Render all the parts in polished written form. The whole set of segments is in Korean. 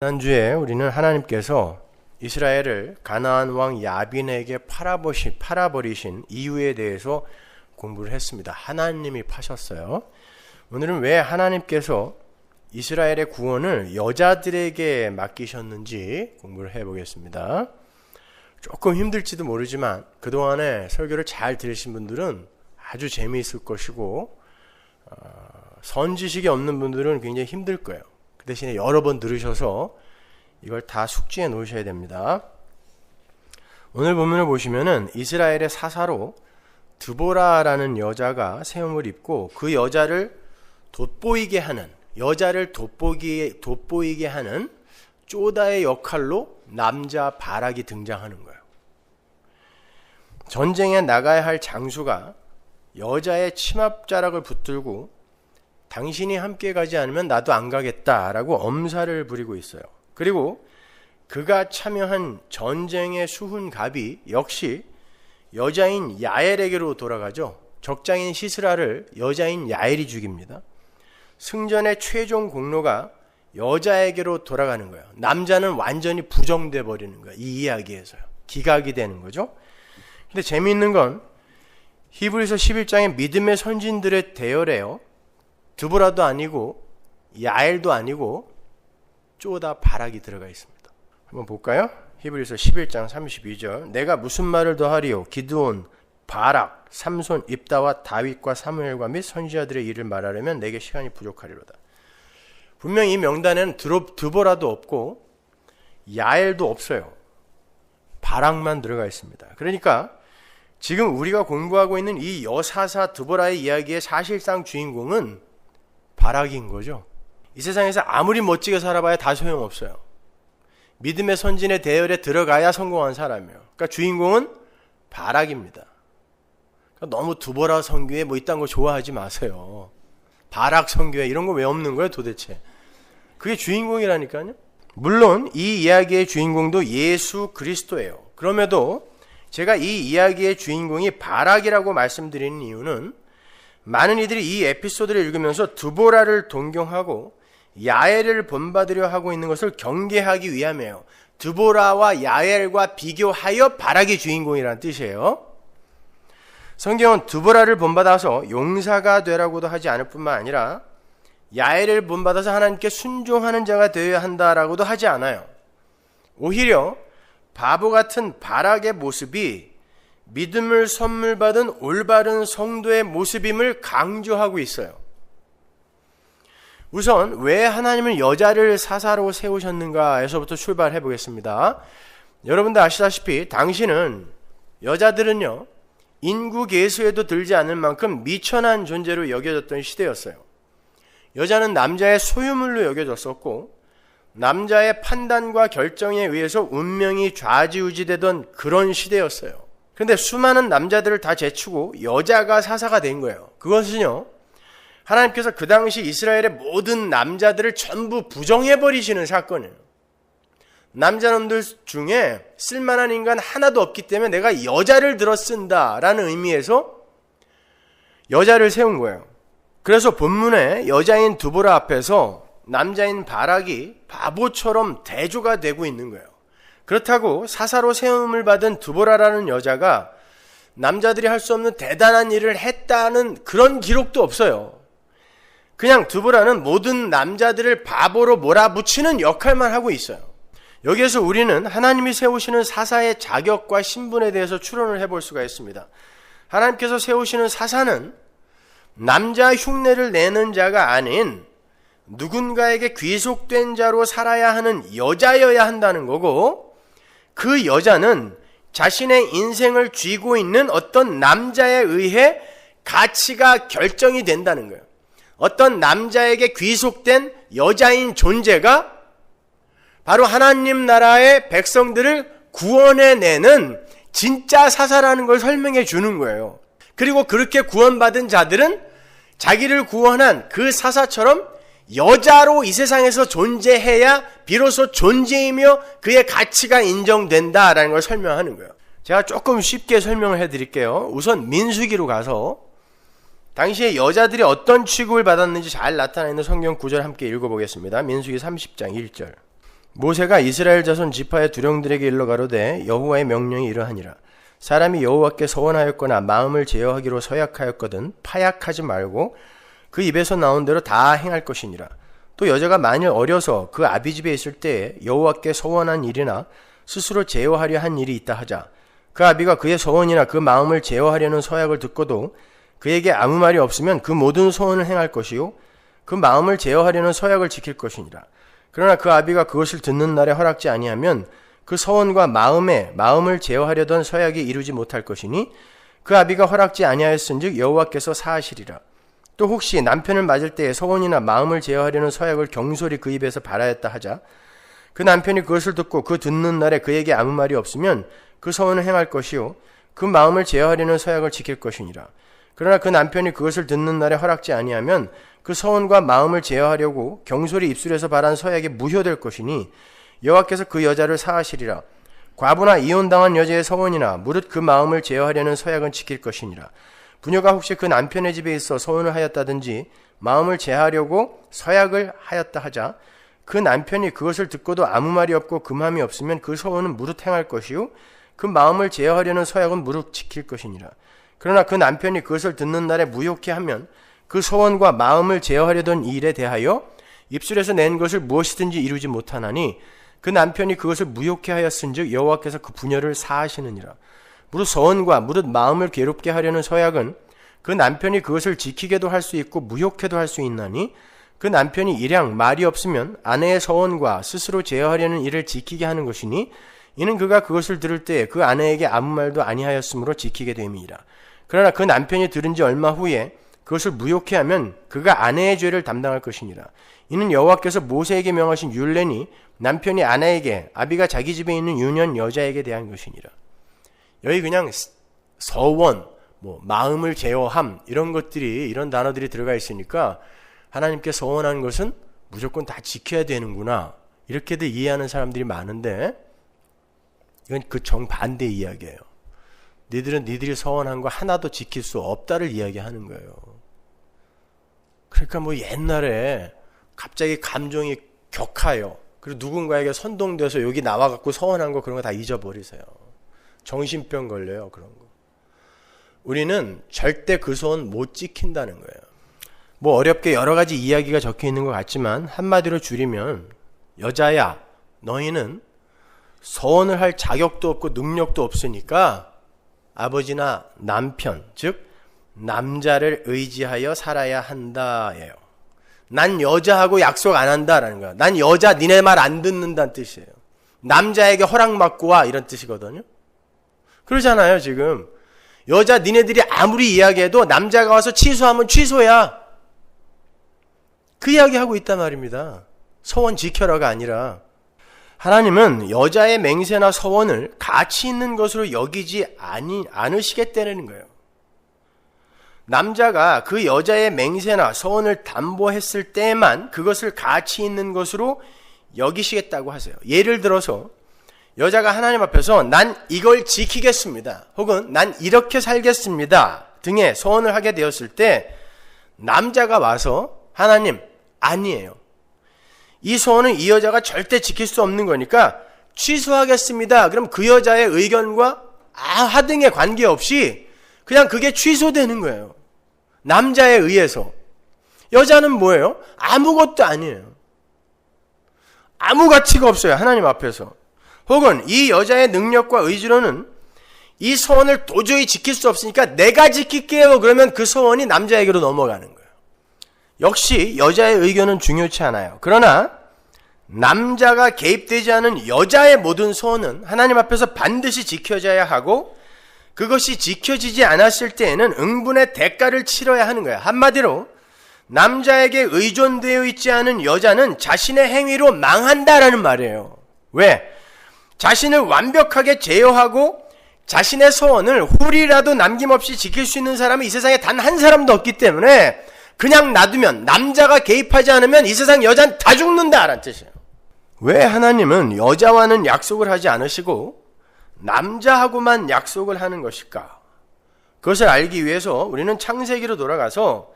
지난주에 우리는 하나님께서 이스라엘을 가나안 왕 야빈에게 팔아버리신 이유에 대해서 공부를 했습니다. 하나님이 파셨어요. 오늘은 왜 하나님께서 이스라엘의 구원을 여자들에게 맡기셨는지 공부를 해보겠습니다. 조금 힘들지도 모르지만 그동안에 설교를 잘 들으신 분들은 아주 재미있을 것이고 선지식이 없는 분들은 굉장히 힘들 거예요. 그 대신에 여러 번 들으셔서 이걸 다 숙지해 놓으셔야 됩니다. 오늘 본문을 보시면은 이스라엘의 사사로 드보라라는 여자가 새 옷을 입고 그 여자를 돋보이게 하는 쪼다의 역할로 남자 바락이 등장하는 거예요. 전쟁에 나가야 할 장수가 여자의 치맛자락을 붙들고 당신이 함께 가지 않으면 나도 안 가겠다라고 엄살을 부리고 있어요. 그리고 그가 참여한 전쟁의 수훈갑이 역시 여자인 야엘에게로 돌아가죠. 적장인 시스라를 여자인 야엘이 죽입니다. 승전의 최종 공로가 여자에게로 돌아가는 거예요. 남자는 완전히 부정돼 버리는 거예요. 이 이야기에서요. 기각이 되는 거죠. 근데 재미있는 건 히브리서 11장의 믿음의 선진들의 대열에요. 드보라도 아니고 야엘도 아니고 쪼다 바락이 들어가 있습니다. 한번 볼까요? 히브리서 11장 32절. 내가 무슨 말을 더하리요? 기드온, 바락, 삼손, 입다와 다윗과 사무엘과 및 선지자들의 일을 말하려면 내게 시간이 부족하리로다. 분명히 이 명단에는 드보라도 없고 야엘도 없어요. 바락만 들어가 있습니다. 그러니까 지금 우리가 공부하고 있는 이 여사사 드보라의 이야기의 사실상 주인공은 바락인 거죠. 이 세상에서 아무리 멋지게 살아봐야 다 소용없어요. 믿음의 선진의 대열에 들어가야 성공한 사람이에요. 그러니까 주인공은 바락입니다. 그러니까 너무 드보라 성교에 뭐 이딴 거 좋아하지 마세요. 바락 성교에 이런 거 왜 없는 거예요 도대체? 그게 주인공이라니까요. 물론 이 이야기의 주인공도 예수 그리스도예요. 그럼에도 제가 이 이야기의 주인공이 바락이라고 말씀드리는 이유는 많은 이들이 이 에피소드를 읽으면서 드보라를 동경하고 야엘을 본받으려 하고 있는 것을 경계하기 위함이에요. 드보라와 야엘과 비교하여 바락이 주인공이라는 뜻이에요. 성경은 드보라를 본받아서 용사가 되라고도 하지 않을 뿐만 아니라 야엘을 본받아서 하나님께 순종하는 자가 되어야 한다라고도 하지 않아요. 오히려 바보 같은 바락의 모습이 믿음을 선물 받은 올바른 성도의 모습임을 강조하고 있어요. 우선 왜 하나님은 여자를 사사로 세우셨는가에서부터 출발해 보겠습니다. 여러분들 아시다시피 당시는 여자들은요 인구 계수에도 들지 않을 만큼 미천한 존재로 여겨졌던 시대였어요. 여자는 남자의 소유물로 여겨졌었고 남자의 판단과 결정에 의해서 운명이 좌지우지되던 그런 시대였어요. 그런데 수많은 남자들을 다 제치고 여자가 사사가 된 거예요. 그것은요 하나님께서 그 당시 이스라엘의 모든 남자들을 전부 부정해버리시는 사건이에요. 남자놈들 중에 쓸만한 인간 하나도 없기 때문에 내가 여자를 들어 쓴다라는 의미에서 여자를 세운 거예요. 그래서 본문에 여자인 드보라 앞에서 남자인 바락이 바보처럼 대조가 되고 있는 거예요. 그렇다고 사사로 세움을 받은 드보라라는 여자가 남자들이 할 수 없는 대단한 일을 했다는 그런 기록도 없어요. 그냥 드보라는 모든 남자들을 바보로 몰아붙이는 역할만 하고 있어요. 여기에서 우리는 하나님이 세우시는 사사의 자격과 신분에 대해서 추론을 해볼 수가 있습니다. 하나님께서 세우시는 사사는 남자 흉내를 내는 자가 아닌 누군가에게 귀속된 자로 살아야 하는 여자여야 한다는 거고, 그 여자는 자신의 인생을 쥐고 있는 어떤 남자에 의해 가치가 결정이 된다는 거예요. 어떤 남자에게 귀속된 여자인 존재가 바로 하나님 나라의 백성들을 구원해내는 진짜 사사라는 걸 설명해 주는 거예요. 그리고 그렇게 구원받은 자들은 자기를 구원한 그 사사처럼 여자로 이 세상에서 존재해야 비로소 존재이며 그의 가치가 인정된다라는 걸 설명하는 거예요. 제가 조금 쉽게 설명을 해드릴게요. 우선 민수기로 가서 당시에 여자들이 어떤 취급을 받았는지 잘 나타나 있는 성경 구절 함께 읽어보겠습니다. 민수기 30장 1절. 모세가 이스라엘 자손 지파의 두령들에게 일러 가로되 여호와의 명령이 이러하니라. 사람이 여호와께 서원하였거나 마음을 제어하기로 서약하였거든 파약하지 말고 그 입에서 나온 대로 다 행할 것이니라. 또 여자가 만일 어려서 그 아비 집에 있을 때에 여호와께 서원한 일이나 스스로 제어하려 한 일이 있다 하자. 그 아비가 그의 서원이나 그 마음을 제어하려는 서약을 듣고도 그에게 아무 말이 없으면 그 모든 서원을 행할 것이요 그 마음을 제어하려는 서약을 지킬 것이니라. 그러나 그 아비가 그것을 듣는 날에 허락지 아니하면 그 서원과 마음을 제어하려던 서약이 이루지 못할 것이니 그 아비가 허락지 아니하였은즉 여호와께서 사하시리라. 또 혹시 남편을 맞을 때에 서원이나 마음을 제어하려는 서약을 경솔히 그 입에서 발하였다 하자. 그 남편이 그것을 듣고 그 듣는 날에 그에게 아무 말이 없으면 그 서원을 행할 것이요 그 마음을 제어하려는 서약을 지킬 것이니라. 그러나 그 남편이 그것을 듣는 날에 허락지 아니하면 그 서원과 마음을 제어하려고 경솔히 입술에서 발한 서약이 무효될 것이니 여호와께서 그 여자를 사하시리라. 과부나 이혼당한 여자의 서원이나 무릇 그 마음을 제어하려는 서약은 지킬 것이니라. 부녀가 혹시 그 남편의 집에 있어 서원을 하였다든지 마음을 제하려고 서약을 하였다 하자. 그 남편이 그것을 듣고도 아무 말이 없고 금함이 없으면 그 서원은 무릇 행할 것이요 그 마음을 제어하려는 서약은 무릇 지킬 것이니라. 그러나 그 남편이 그것을 듣는 날에 무효케 하면 그 서원과 마음을 제어하려던 일에 대하여 입술에서 낸 것을 무엇이든지 이루지 못하나니 그 남편이 그것을 무효케 하였은즉 여호와께서 그 부녀를 사하시느니라. 무릇 서원과 무릇 마음을 괴롭게 하려는 서약은 그 남편이 그것을 지키게도 할 수 있고 무효케도 할 수 있나니 그 남편이 일양 말이 없으면 아내의 서원과 스스로 제어하려는 일을 지키게 하는 것이니 이는 그가 그것을 들을 때에 그 아내에게 아무 말도 아니하였으므로 지키게 됨이니라. 그러나 그 남편이 들은 지 얼마 후에 그것을 무효케 하면 그가 아내의 죄를 담당할 것이니라. 이는 여호와께서 모세에게 명하신 율례니 남편이 아내에게 아비가 자기 집에 있는 유년 여자에게 대한 것이니라. 여기 그냥 서원, 마음을 제어함 이런 것들이 이런 단어들이 들어가 있으니까 하나님께 서원한 것은 무조건 다 지켜야 되는구나 이렇게도 이해하는 사람들이 많은데 이건 그 정반대 이야기예요. 니들은 니들이 서원한 거 하나도 지킬 수 없다를 이야기하는 거예요. 그러니까 옛날에 갑자기 감정이 격하여 그리고 누군가에게 선동돼서 여기 나와갖고 서원한 거 그런 거 다 잊어버리세요. 정신병 걸려요 그런 거. 우리는 절대 그 소원 못 지킨다는 거예요. 어렵게 여러 가지 이야기가 적혀 있는 것 같지만 한마디로 줄이면 여자야 너희는 서원을 할 자격도 없고 능력도 없으니까 아버지나 남편 즉 남자를 의지하여 살아야 한다예요. 난 여자하고 약속 안 한다라는 거야. 난 여자 니네 말 안 듣는다는 뜻이에요. 남자에게 허락받고 와 이런 뜻이거든요. 그러잖아요 지금. 여자 니네들이 아무리 이야기해도 남자가 와서 취소하면 취소야. 그 이야기하고 있단 말입니다. 서원 지켜라가 아니라 하나님은 여자의 맹세나 서원을 가치 있는 것으로 여기지 않으시겠다는 거예요. 남자가 그 여자의 맹세나 서원을 담보했을 때만 그것을 가치 있는 것으로 여기시겠다고 하세요. 예를 들어서 여자가 하나님 앞에서 난 이걸 지키겠습니다. 혹은 난 이렇게 살겠습니다. 등의 서원을 하게 되었을 때 남자가 와서 하나님 아니에요. 이 서원은 이 여자가 절대 지킬 수 없는 거니까 취소하겠습니다. 그럼 그 여자의 의견과 하등에 관계없이 그냥 그게 취소되는 거예요. 남자에 의해서. 여자는 뭐예요? 아무것도 아니에요. 아무 가치가 없어요. 하나님 앞에서. 혹은 이 여자의 능력과 의지로는 이 서원을 도저히 지킬 수 없으니까 내가 지킬게요. 그러면 그 서원이 남자에게로 넘어가는 거예요. 역시 여자의 의견은 중요치 않아요. 그러나 남자가 개입되지 않은 여자의 모든 서원은 하나님 앞에서 반드시 지켜져야 하고 그것이 지켜지지 않았을 때에는 응분의 대가를 치러야 하는 거예요. 한마디로 남자에게 의존되어 있지 않은 여자는 자신의 행위로 망한다라는 말이에요. 왜? 자신을 완벽하게 제어하고 자신의 서원을 훌이라도 남김없이 지킬 수 있는 사람이 이 세상에 단 한 사람도 없기 때문에 그냥 놔두면 남자가 개입하지 않으면 이 세상 여자는 다 죽는다라는 뜻이에요. 왜 하나님은 여자와는 약속을 하지 않으시고 남자하고만 약속을 하는 것일까? 그것을 알기 위해서 우리는 창세기로 돌아가서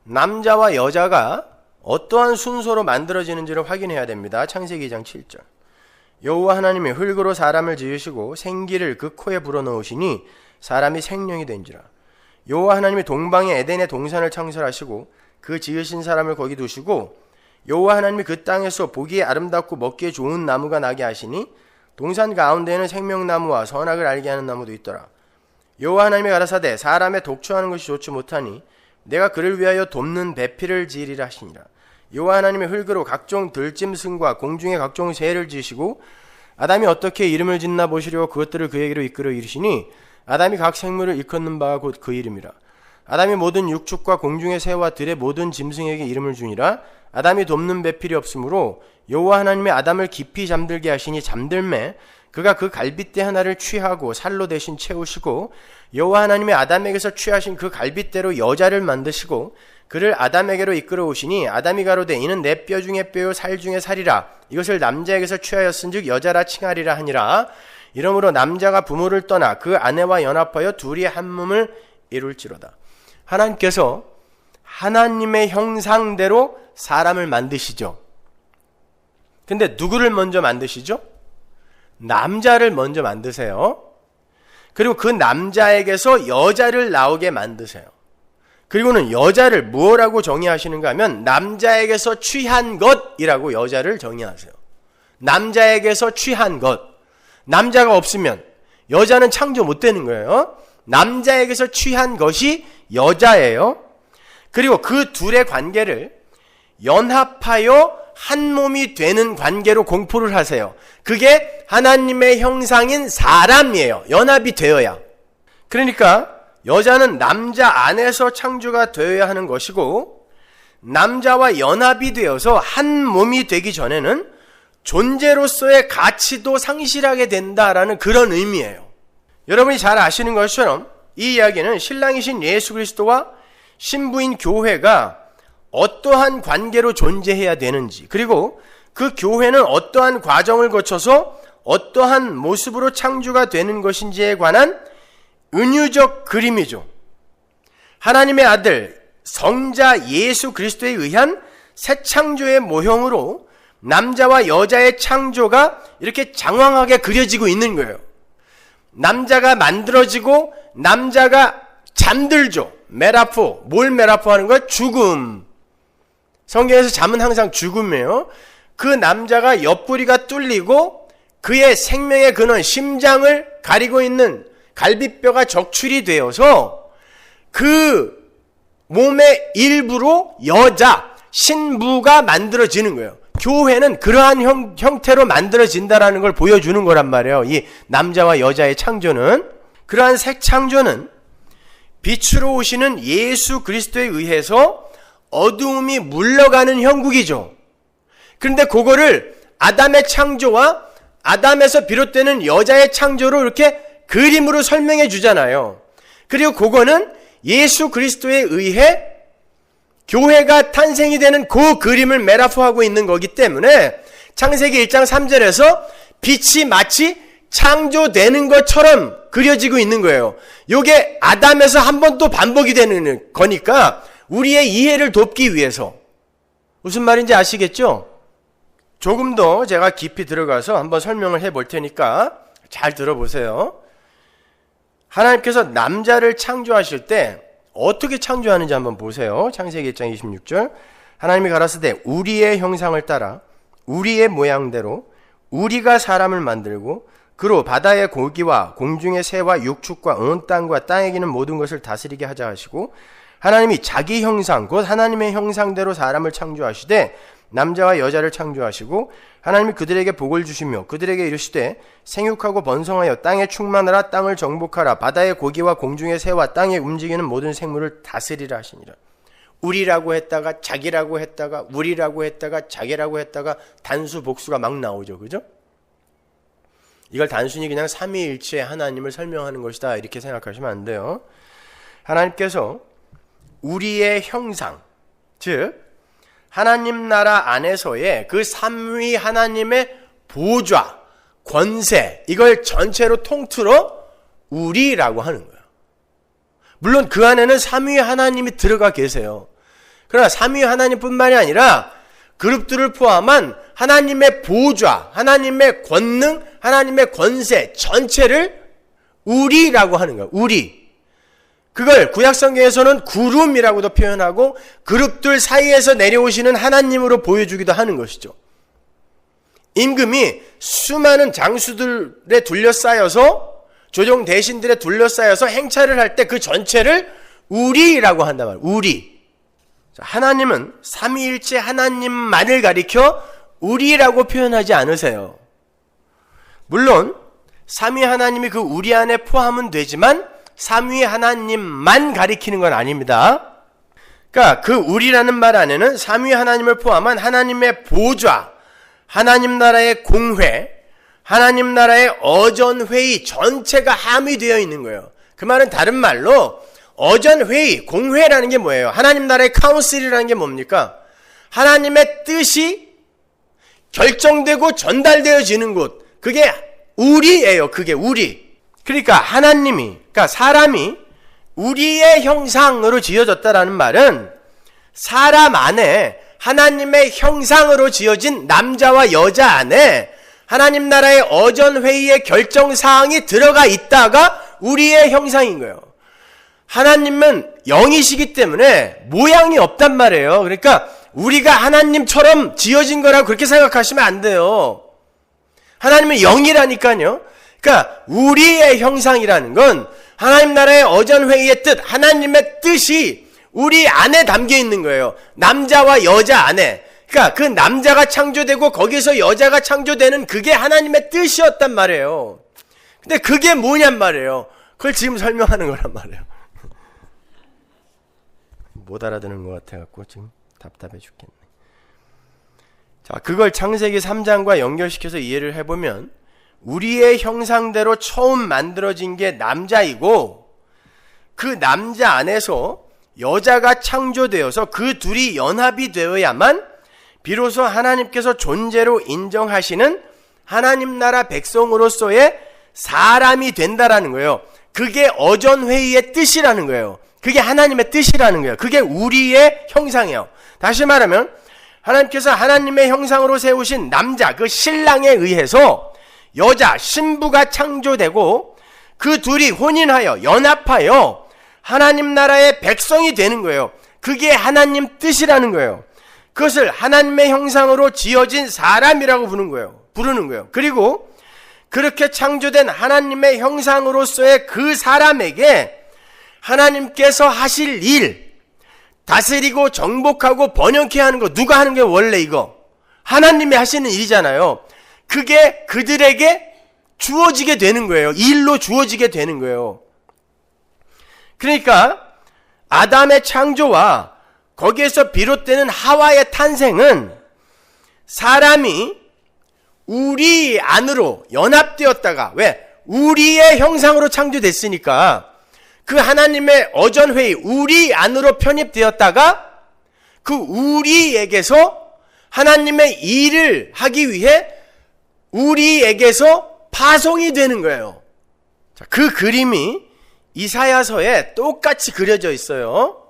남자와 여자가 어떠한 순서로 만들어지는지를 확인해야 됩니다. 창세기 2장 7절. 여호와 하나님이 흙으로 사람을 지으시고 생기를 그 코에 불어넣으시니 사람이 생명이 된지라. 여호와 하나님이 동방의 에덴의 동산을 창설하시고 그 지으신 사람을 거기 두시고 여호와 하나님이 그 땅에서 보기에 아름답고 먹기에 좋은 나무가 나게 하시니 동산 가운데에는 생명나무와 선악을 알게 하는 나무도 있더라. 여호와 하나님이 가라사대 사람의 독초하는 것이 좋지 못하니 내가 그를 위하여 돕는 배필을 지으리라 하시니라. 여호와 하나님이 흙으로 각종 들짐승과 공중의 각종 새를 지으시고 아담이 어떻게 이름을 짓나 보시려고 그것들을 그에게로 이끌어 이르시니 아담이 각 생물을 일컫는 바가 곧 그 이름이라. 아담이 모든 육축과 공중의 새와 들의 모든 짐승에게 이름을 주니라. 아담이 돕는 배필이 없으므로 여호와 하나님이 아담을 깊이 잠들게 하시니 잠들매 그가 그 갈빗대 하나를 취하고 살로 대신 채우시고 여호와 하나님이 아담에게서 취하신 그 갈빗대로 여자를 만드시고 그를 아담에게로 이끌어 오시니 아담이 가로되 이는 내 뼈 중에 뼈요 살 중에 살이라. 이것을 남자에게서 취하였은즉 여자라 칭하리라 하니라. 이러므로 남자가 부모를 떠나 그 아내와 연합하여 둘이 한 몸을 이룰지로다. 하나님께서 하나님의 형상대로 사람을 만드시죠. 근데 누구를 먼저 만드시죠? 남자를 먼저 만드세요. 그리고 그 남자에게서 여자를 나오게 만드세요. 그리고는 여자를 뭐라고 정의하시는가 하면 남자에게서 취한 것이라고 여자를 정의하세요. 남자에게서 취한 것. 남자가 없으면 여자는 창조 못 되는 거예요. 남자에게서 취한 것이 여자예요. 그리고 그 둘의 관계를 연합하여 한 몸이 되는 관계로 공포를 하세요. 그게 하나님의 형상인 사람이에요. 연합이 되어야. 그러니까 여자는 남자 안에서 창조가 되어야 하는 것이고 남자와 연합이 되어서 한 몸이 되기 전에는 존재로서의 가치도 상실하게 된다라는 그런 의미예요. 여러분이 잘 아시는 것처럼 이 이야기는 신랑이신 예수 그리스도와 신부인 교회가 어떠한 관계로 존재해야 되는지, 그리고 그 교회는 어떠한 과정을 거쳐서 어떠한 모습으로 창조가 되는 것인지에 관한 은유적 그림이죠. 하나님의 아들 성자 예수 그리스도에 의한 새 창조의 모형으로 남자와 여자의 창조가 이렇게 장황하게 그려지고 있는 거예요. 남자가 만들어지고 남자가 잠들죠. 메라포, 뭘 메라포 하는 거야? 죽음. 성경에서 잠은 항상 죽음이에요. 그 남자가 옆구리가 뚫리고 그의 생명의 근원 심장을 가리고 있는 갈비뼈가 적출이 되어서 그 몸의 일부로 여자, 신부가 만들어지는 거예요. 교회는 그러한 형태로 만들어진다라는 걸 보여주는 거란 말이에요. 이 남자와 여자의 창조는. 그러한 새 창조는 빛으로 오시는 예수 그리스도에 의해서 어두움이 물러가는 형국이죠. 그런데 그거를 아담의 창조와 아담에서 비롯되는 여자의 창조로 이렇게 그림으로 설명해 주잖아요. 그리고 그거는 예수 그리스도에 의해 교회가 탄생이 되는 그 그림을 메라포하고 있는 거기 때문에 창세기 1장 3절에서 빛이 마치 창조되는 것처럼 그려지고 있는 거예요. 이게 아담에서 한 번 또 반복이 되는 거니까 우리의 이해를 돕기 위해서. 무슨 말인지 아시겠죠? 조금 더 제가 깊이 들어가서 한번 설명을 해볼 테니까 잘 들어보세요. 하나님께서 남자를 창조하실 때 어떻게 창조하는지 한번 보세요. 창세기 1장 26절. 하나님이 가라사대 우리의 형상을 따라 우리의 모양대로 우리가 사람을 만들고 그로 바다의 고기와 공중의 새와 육축과 온 땅과 땅에 기는 모든 것을 다스리게 하자 하시고 하나님이 자기 형상 곧 하나님의 형상대로 사람을 창조하시되 남자와 여자를 창조하시고 하나님이 그들에게 복을 주시며 그들에게 이르시되 생육하고 번성하여 땅에 충만하라 땅을 정복하라 바다의 고기와 공중의 새와 땅에 움직이는 모든 생물을 다스리라 하시니라. 우리라고 했다가 자기라고 했다가 우리라고 했다가 자기라고 했다가 단수 복수가 막 나오죠. 그죠? 이걸 단순히 그냥 삼위일체의 하나님을 설명하는 것이다 이렇게 생각하시면 안 돼요. 하나님께서 우리의 형상, 즉 하나님 나라 안에서의 그 삼위 하나님의 보좌, 권세, 이걸 전체로 통틀어 우리라고 하는 거예요. 물론 그 안에는 삼위 하나님이 들어가 계세요. 그러나 삼위 하나님뿐만이 아니라 그룹들을 포함한 하나님의 보좌, 하나님의 권능, 하나님의 권세 전체를 우리라고 하는 거예요. 우리. 그걸 구약성경에서는 구름이라고도 표현하고 그룹들 사이에서 내려오시는 하나님으로 보여주기도 하는 것이죠. 임금이 수많은 장수들에 둘러싸여서 조정 대신들에 둘러싸여서 행차를 할 때 그 전체를 우리라고 한단 말이에요. 우리. 하나님은 삼위일체 하나님만을 가리켜 우리라고 표현하지 않으세요. 물론 삼위 하나님이 그 우리 안에 포함은 되지만 삼위 하나님만 가리키는 건 아닙니다. 그러니까 그 우리라는 말 안에는 삼위 하나님을 포함한 하나님의 보좌, 하나님 나라의 공회, 하나님 나라의 어전회의 전체가 함유되어 있는 거예요. 그 말은 다른 말로 어전회의, 공회라는 게 뭐예요? 하나님 나라의 카운슬이라는 게 뭡니까? 하나님의 뜻이 결정되고 전달되어지는 곳. 그게 우리예요. 그게 우리. 그러니까 그러니까 사람이 우리의 형상으로 지어졌다라는 말은 사람 안에 하나님의 형상으로 지어진 남자와 여자 안에 하나님 나라의 어전회의의 결정사항이 들어가 있다가 우리의 형상인 거예요. 하나님은 영이시기 때문에 모양이 없단 말이에요. 그러니까 우리가 하나님처럼 지어진 거라고 그렇게 생각하시면 안 돼요. 하나님은 영이라니까요. 그러니까 우리의 형상이라는 건 하나님 나라의 어전회의의 뜻, 하나님의 뜻이 우리 안에 담겨 있는 거예요. 남자와 여자 안에. 그러니까 그 남자가 창조되고 거기서 여자가 창조되는 그게 하나님의 뜻이었단 말이에요. 근데 그게 뭐냔 말이에요. 그걸 지금 설명하는 거란 말이에요. 못 알아듣는 것 같아갖고 지금 답답해 죽겠네. 자, 그걸 창세기 3장과 연결시켜서 이해를 해보면 우리의 형상대로 처음 만들어진 게 남자이고 그 남자 안에서 여자가 창조되어서 그 둘이 연합이 되어야만 비로소 하나님께서 존재로 인정하시는 하나님 나라 백성으로서의 사람이 된다라는 거예요. 그게 어전회의의 뜻이라는 거예요. 그게 하나님의 뜻이라는 거예요. 그게 우리의 형상이에요. 다시 말하면 하나님께서 하나님의 형상으로 세우신 남자, 그 신랑에 의해서 여자, 신부가 창조되고 그 둘이 혼인하여 연합하여 하나님 나라의 백성이 되는 거예요. 그게 하나님 뜻이라는 거예요. 그것을 하나님의 형상으로 지어진 사람이라고 부르는 거예요. 그리고 그렇게 창조된 하나님의 형상으로서의 그 사람에게 하나님께서 하실 일, 다스리고 정복하고 번영케 하는 거 누가 하는 게 원래 이거? 하나님이 하시는 일이잖아요. 그게 그들에게 주어지게 되는 거예요. 일로 주어지게 되는 거예요. 그러니까 아담의 창조와 거기에서 비롯되는 하와의 탄생은 사람이 우리 안으로 연합되었다가, 왜? 우리의 형상으로 창조됐으니까 그 하나님의 어전회의, 우리 안으로 편입되었다가 그 우리에게서 하나님의 일을 하기 위해 우리에게서 파송이 되는 거예요. 자, 그 그림이 이사야서에 똑같이 그려져 있어요.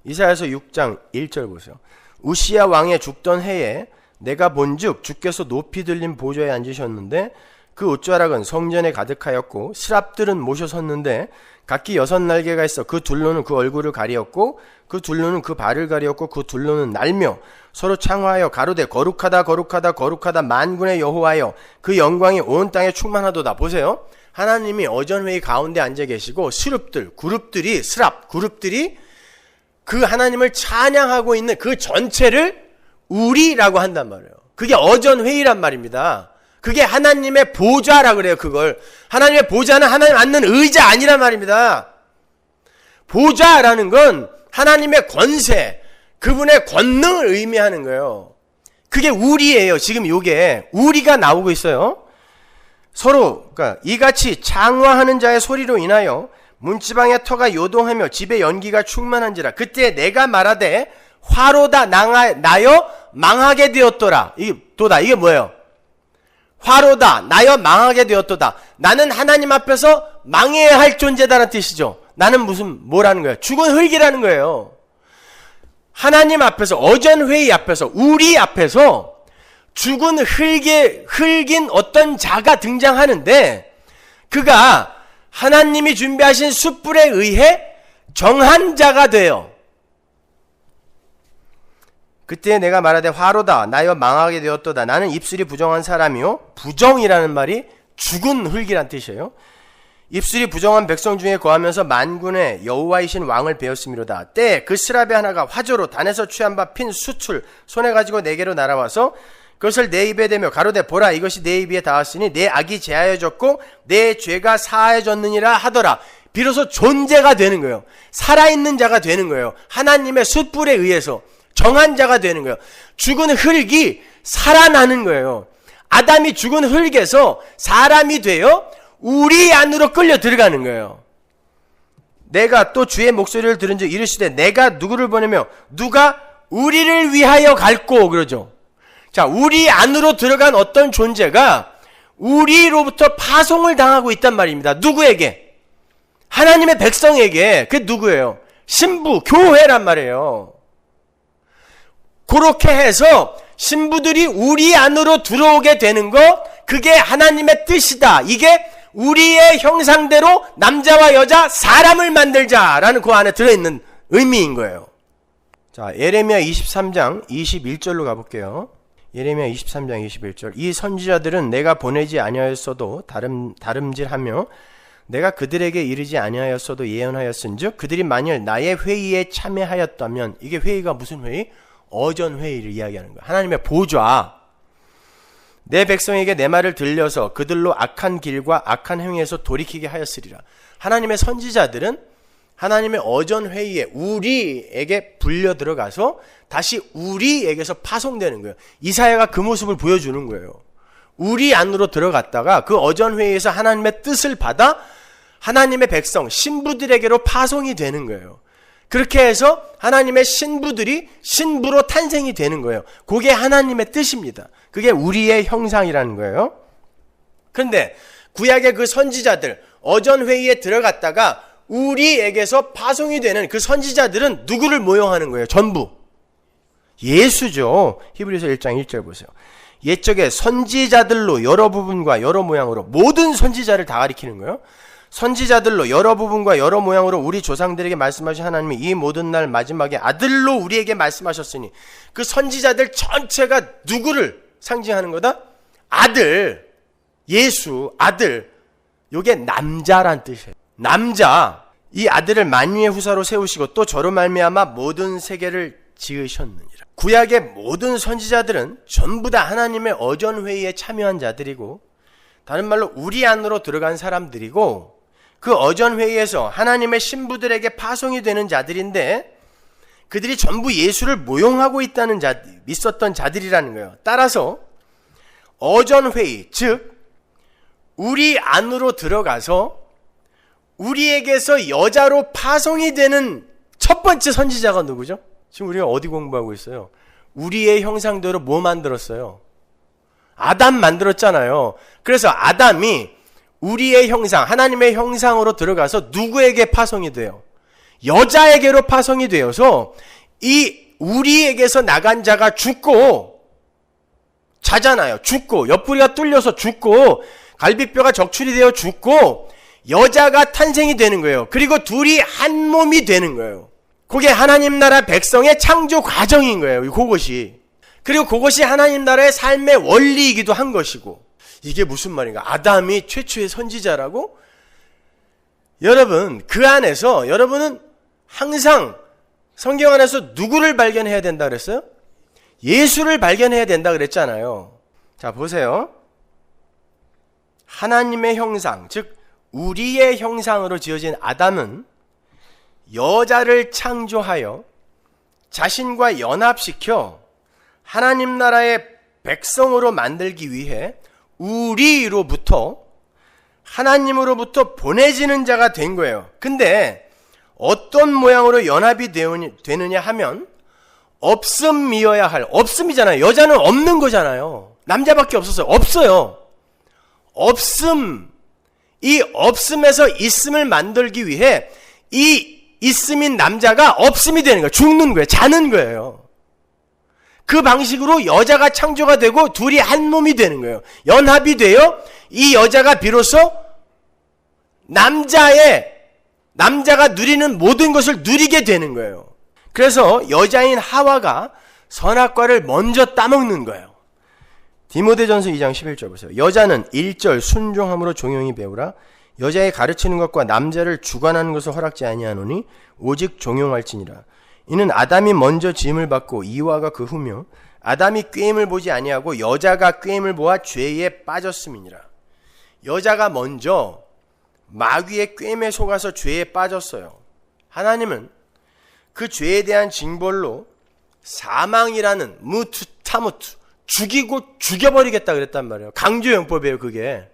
이사야서 6장 1절 보세요. 우시야 왕의 죽던 해에 내가 본즉 주께서 높이 들린 보좌에 앉으셨는데 그 옷자락은 성전에 가득하였고 스랍들은 모셔 섰는데 각기 6날개가 있어 그 둘로는 그 얼굴을 가리었고 그 둘로는 그 발을 가리었고 그 둘로는 날며 서로 창화하여 가로되 거룩하다 거룩하다 거룩하다 만군의 여호와여 그 영광이 온 땅에 충만하도다. 보세요. 하나님이 어전회의 가운데 앉아 계시고 그룹들이 그 하나님을 찬양하고 있는 그 전체를 우리라고 한단 말이에요. 그게 어전회의란 말입니다. 그게 하나님의 보좌라 그래요. 그걸 하나님의 보좌는 하나님 앉는 의자 아니란 말입니다. 보좌라는 건 하나님의 권세, 그분의 권능을 의미하는 거예요. 그게 우리예요. 지금 요게 우리가 나오고 있어요. 서로 그러니까 이같이 창화하는 자의 소리로 인하여 문지방의 터가 요동하며 집에 연기가 충만한지라 그때 내가 말하되 화로다 나여 망하게 되었더라. 이게 뭐예요? 화로다 나여 망하게 되었도다. 나는 하나님 앞에서 망해야 할 존재다라는 뜻이죠. 나는 뭐라는 거예요? 죽은 흙이라는 거예요. 하나님 앞에서, 어전회의 앞에서, 우리 앞에서 죽은 흙인 어떤 자가 등장하는데 그가 하나님이 준비하신 숯불에 의해 정한 자가 돼요. 그때 내가 말하되 화로다 나여 망하게 되었도다. 나는 입술이 부정한 사람이요. 부정이라는 말이 죽은 흙이란 뜻이에요. 입술이 부정한 백성 중에 거하면서 만군의 여호와이신 왕을 배웠음이로다. 때 그 스라베 하나가 화조로 단에서 취한 바 핀 숯을 손에 가지고 내게로 날아와서 그것을 내 입에 대며 가로되 보라 이것이 내 입에 닿았으니 내 악이 제하여졌고 내 죄가 사하여졌느니라 하더라. 비로소 존재가 되는 거예요. 살아있는 자가 되는 거예요. 하나님의 숯불에 의해서 정한 자가 되는 거예요. 죽은 흙이 살아나는 거예요. 아담이 죽은 흙에서 사람이 되어 우리 안으로 끌려 들어가는 거예요. 내가 또 주의 목소리를 들은 즉 이르시되 내가 누구를 보내며 누가 우리를 위하여 갈꼬 그러죠. 자, 우리 안으로 들어간 어떤 존재가 우리로부터 파송을 당하고 있단 말입니다. 누구에게? 하나님의 백성에게. 그게 누구예요? 신부, 교회란 말이에요. 그렇게 해서 신부들이 우리 안으로 들어오게 되는 거, 그게 하나님의 뜻이다. 이게 우리의 형상대로 남자와 여자, 사람을 만들자라는 그 안에 들어있는 의미인 거예요. 자, 예레미야 23장 21절로 가볼게요. 예레미야 23장 21절. 이 선지자들은 내가 보내지 아니하였어도 다름질하며 내가 그들에게 이르지 아니하였어도 예언하였은즉 그들이 만일 나의 회의에 참여하였다면, 이게 회의가 무슨 회의? 어전 회의를 이야기하는 거야. 하나님의 보좌. 내 백성에게 내 말을 들려서 그들로 악한 길과 악한 행위에서 돌이키게 하였으리라. 하나님의 선지자들은 하나님의 어전 회의에 우리에게 불려 들어가서 다시 우리에게서 파송되는 거예요. 이사야가 그 모습을 보여주는 거예요. 우리 안으로 들어갔다가 그 어전 회의에서 하나님의 뜻을 받아 하나님의 백성, 신부들에게로 파송이 되는 거예요. 그렇게 해서 하나님의 신부들이 신부로 탄생이 되는 거예요. 그게 하나님의 뜻입니다. 그게 우리의 형상이라는 거예요. 그런데 구약의 그 선지자들, 어전회의에 들어갔다가 우리에게서 파송이 되는 그 선지자들은 누구를 모형하는 거예요? 전부 예수죠. 히브리서 1장 1절 보세요. 옛적에 선지자들로 여러 부분과 여러 모양으로, 모든 선지자를 다 가리키는 거예요. 선지자들로 여러 부분과 여러 모양으로 우리 조상들에게 말씀하신 하나님이 이 모든 날 마지막에 아들로 우리에게 말씀하셨으니, 그 선지자들 전체가 누구를 상징하는 거다? 아들, 예수, 아들. 요게 남자란 뜻이에요. 남자. 이 아들을 만유의 후사로 세우시고 또 저로 말미암아 모든 세계를 지으셨느니라. 구약의 모든 선지자들은 전부 다 하나님의 어전회의에 참여한 자들이고, 다른 말로 우리 안으로 들어간 사람들이고, 그 어전회의에서 하나님의 신부들에게 파송이 되는 자들인데, 그들이 전부 예수를 모형하고 있었던 자들이라는 거예요. 따라서 어전회의, 즉 우리 안으로 들어가서 우리에게서 여자로 파송이 되는 첫 번째 선지자가 누구죠? 지금 우리가 어디 공부하고 있어요? 우리의 형상대로 뭐 만들었어요? 아담 만들었잖아요. 그래서 아담이 우리의 형상, 하나님의 형상으로 들어가서 누구에게 파송이 돼요? 여자에게로 파송이 되어서 이 우리에게서 나간 자가 죽고 자잖아요. 죽고 옆구리가 뚫려서 죽고 갈비뼈가 적출이 되어 죽고 여자가 탄생이 되는 거예요. 그리고 둘이 한 몸이 되는 거예요. 그게 하나님 나라 백성의 창조 과정인 거예요. 그것이. 그리고 그것이 하나님 나라의 삶의 원리이기도 한 것이고. 이게 무슨 말인가? 아담이 최초의 선지자라고? 여러분, 그 안에서 여러분은 항상 성경 안에서 누구를 발견해야 된다 그랬어요? 예수를 발견해야 된다 그랬잖아요. 자, 보세요. 하나님의 형상, 즉 우리의 형상으로 지어진 아담은 여자를 창조하여 자신과 연합시켜 하나님 나라의 백성으로 만들기 위해 우리로부터, 하나님으로부터 보내지는 자가 된 거예요. 근데 어떤 모양으로 연합이 되느냐 하면 없음이어야 할, 없음이잖아요. 여자는 없는 거잖아요. 남자밖에 없었어요. 없어요. 없음, 이 없음에서 있음을 만들기 위해 이 있음인 남자가 없음이 되는 거예요. 죽는 거예요. 자는 거예요. 그 방식으로 여자가 창조가 되고 둘이 한 몸이 되는 거예요. 연합이 되어 이 여자가 비로소 남자가 누리는 모든 것을 누리게 되는 거예요. 그래서 여자인 하와가 선악과를 먼저 따먹는 거예요. 디모데전서 2장 11절 보세요. 여자는 1절 순종함으로 종용히 배우라. 여자의 가르치는 것과 남자를 주관하는 것을 허락지 아니하노니 오직 종용할지니라. 이는 아담이 먼저 지음을 받고 이와가 그 후며 아담이 꾀임을 보지 아니하고 여자가 꾀임을 보아 죄에 빠졌음이니라. 여자가 먼저 마귀의 꾀임에 속아서 죄에 빠졌어요. 하나님은 그 죄에 대한 징벌로 사망이라는 무투타무투, 죽이고 죽여버리겠다 그랬단 말이에요. 강조용법이에요. 그게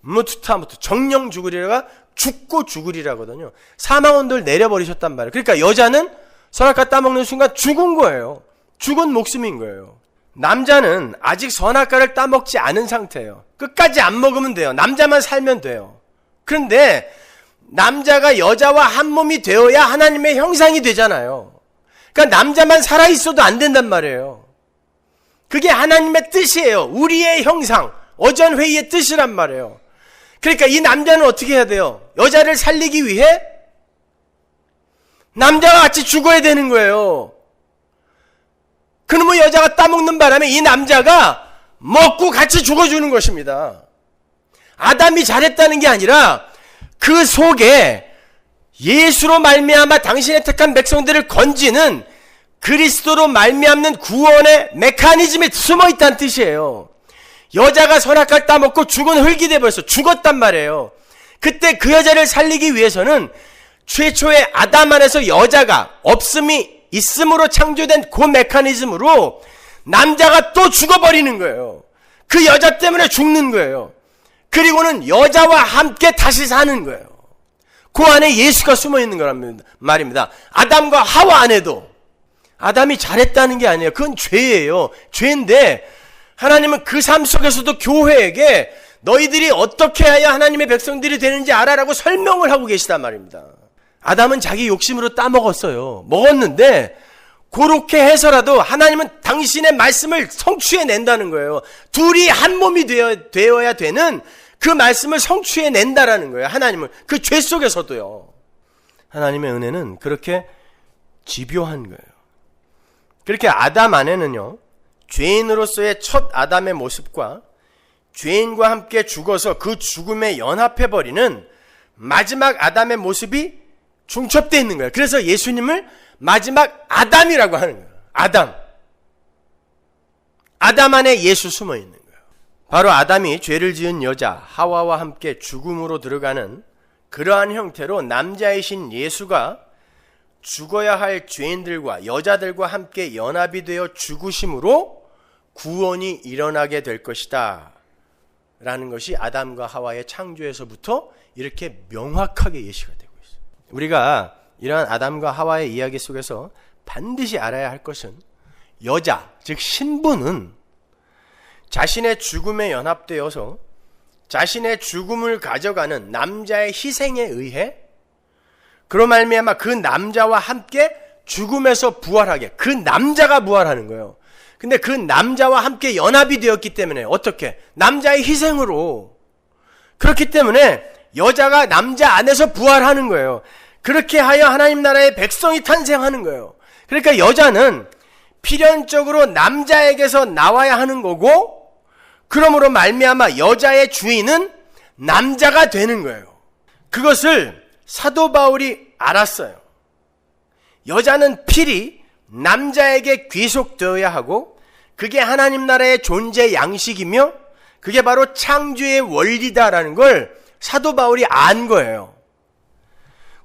무투타무투, 정령 죽으리라가 죽고 죽으리라거든요. 사망원도를 내려버리셨단 말이에요. 그러니까 여자는 선악과 따먹는 순간 죽은 거예요. 죽은 목숨인 거예요. 남자는 아직 선악과를 따먹지 않은 상태예요. 끝까지 안 먹으면 돼요. 남자만 살면 돼요. 그런데 남자가 여자와 한 몸이 되어야 하나님의 형상이 되잖아요. 그러니까 남자만 살아있어도 안 된단 말이에요. 그게 하나님의 뜻이에요. 우리의 형상, 어전회의의 뜻이란 말이에요. 그러니까 이 남자는 어떻게 해야 돼요? 여자를 살리기 위해 남자와 같이 죽어야 되는 거예요. 그러면 여자가 따먹는 바람에 이 남자가 먹고 같이 죽어주는 것입니다. 아담이 잘했다는 게 아니라 그 속에 예수로 말미암아 당신의 택한 백성들을 건지는 그리스도로 말미암는 구원의 메커니즘이 숨어 있다는 뜻이에요. 여자가 선악과를 따먹고 죽은 흙이 되어버려서 죽었단 말이에요. 그때 그 여자를 살리기 위해서는 최초의 아담 안에서 여자가 없음이 있음으로 창조된 그 메커니즘으로 남자가 또 죽어버리는 거예요. 그 여자 때문에 죽는 거예요. 그리고는 여자와 함께 다시 사는 거예요. 그 안에 예수가 숨어 있는 거란 말입니다. 아담과 하와 안에도 아담이 잘했다는 게 아니에요. 그건 죄예요. 죄인데 하나님은 그 삶 속에서도 교회에게 너희들이 어떻게 해야 하나님의 백성들이 되는지 알아라고 설명을 하고 계시단 말입니다. 아담은 자기 욕심으로 따먹었어요. 먹었는데 그렇게 해서라도 하나님은 당신의 말씀을 성취해낸다는 거예요. 둘이 한 몸이 되어야 되는 그 말씀을 성취해낸다라는 거예요. 하나님은 그 죄 속에서도요. 하나님의 은혜는 그렇게 집요한 거예요. 그렇게 아담 안에는요, 죄인으로서의 첫 아담의 모습과 죄인과 함께 죽어서 그 죽음에 연합해버리는 마지막 아담의 모습이 중첩되어 있는 거예요. 그래서 예수님을 마지막 아담이라고 하는 거예요. 아담 안에 예수 숨어 있는 거예요. 바로 아담이 죄를 지은 여자 하와와 함께 죽음으로 들어가는 그러한 형태로 남자이신 예수가 죽어야 할 죄인들과 여자들과 함께 연합이 되어 죽으심으로 구원이 일어나게 될 것이다 라는 것이 아담과 하와의 창조에서부터 이렇게 명확하게 예시가 되고 있어요. 우리가 이러한 아담과 하와의 이야기 속에서 반드시 알아야 할 것은 여자, 즉 신부는 자신의 죽음에 연합되어서 자신의 죽음을 가져가는 남자의 희생에 의해 그로 말미암아 그 남자와 함께 죽음에서 부활하게, 그 남자가 부활하는 거예요. 근데 그 남자와 함께 연합이 되었기 때문에 어떻게? 남자의 희생으로. 그렇기 때문에 여자가 남자 안에서 부활하는 거예요. 그렇게 하여 하나님 나라의 백성이 탄생하는 거예요. 그러니까 여자는 필연적으로 남자에게서 나와야 하는 거고, 그러므로 말미암아 여자의 주인은 남자가 되는 거예요. 그것을 사도 바울이 알았어요. 여자는 필히 남자에게 귀속되어야 하고 그게 하나님 나라의 존재 양식이며 그게 바로 창조의 원리다라는 걸 사도 바울이 안 거예요.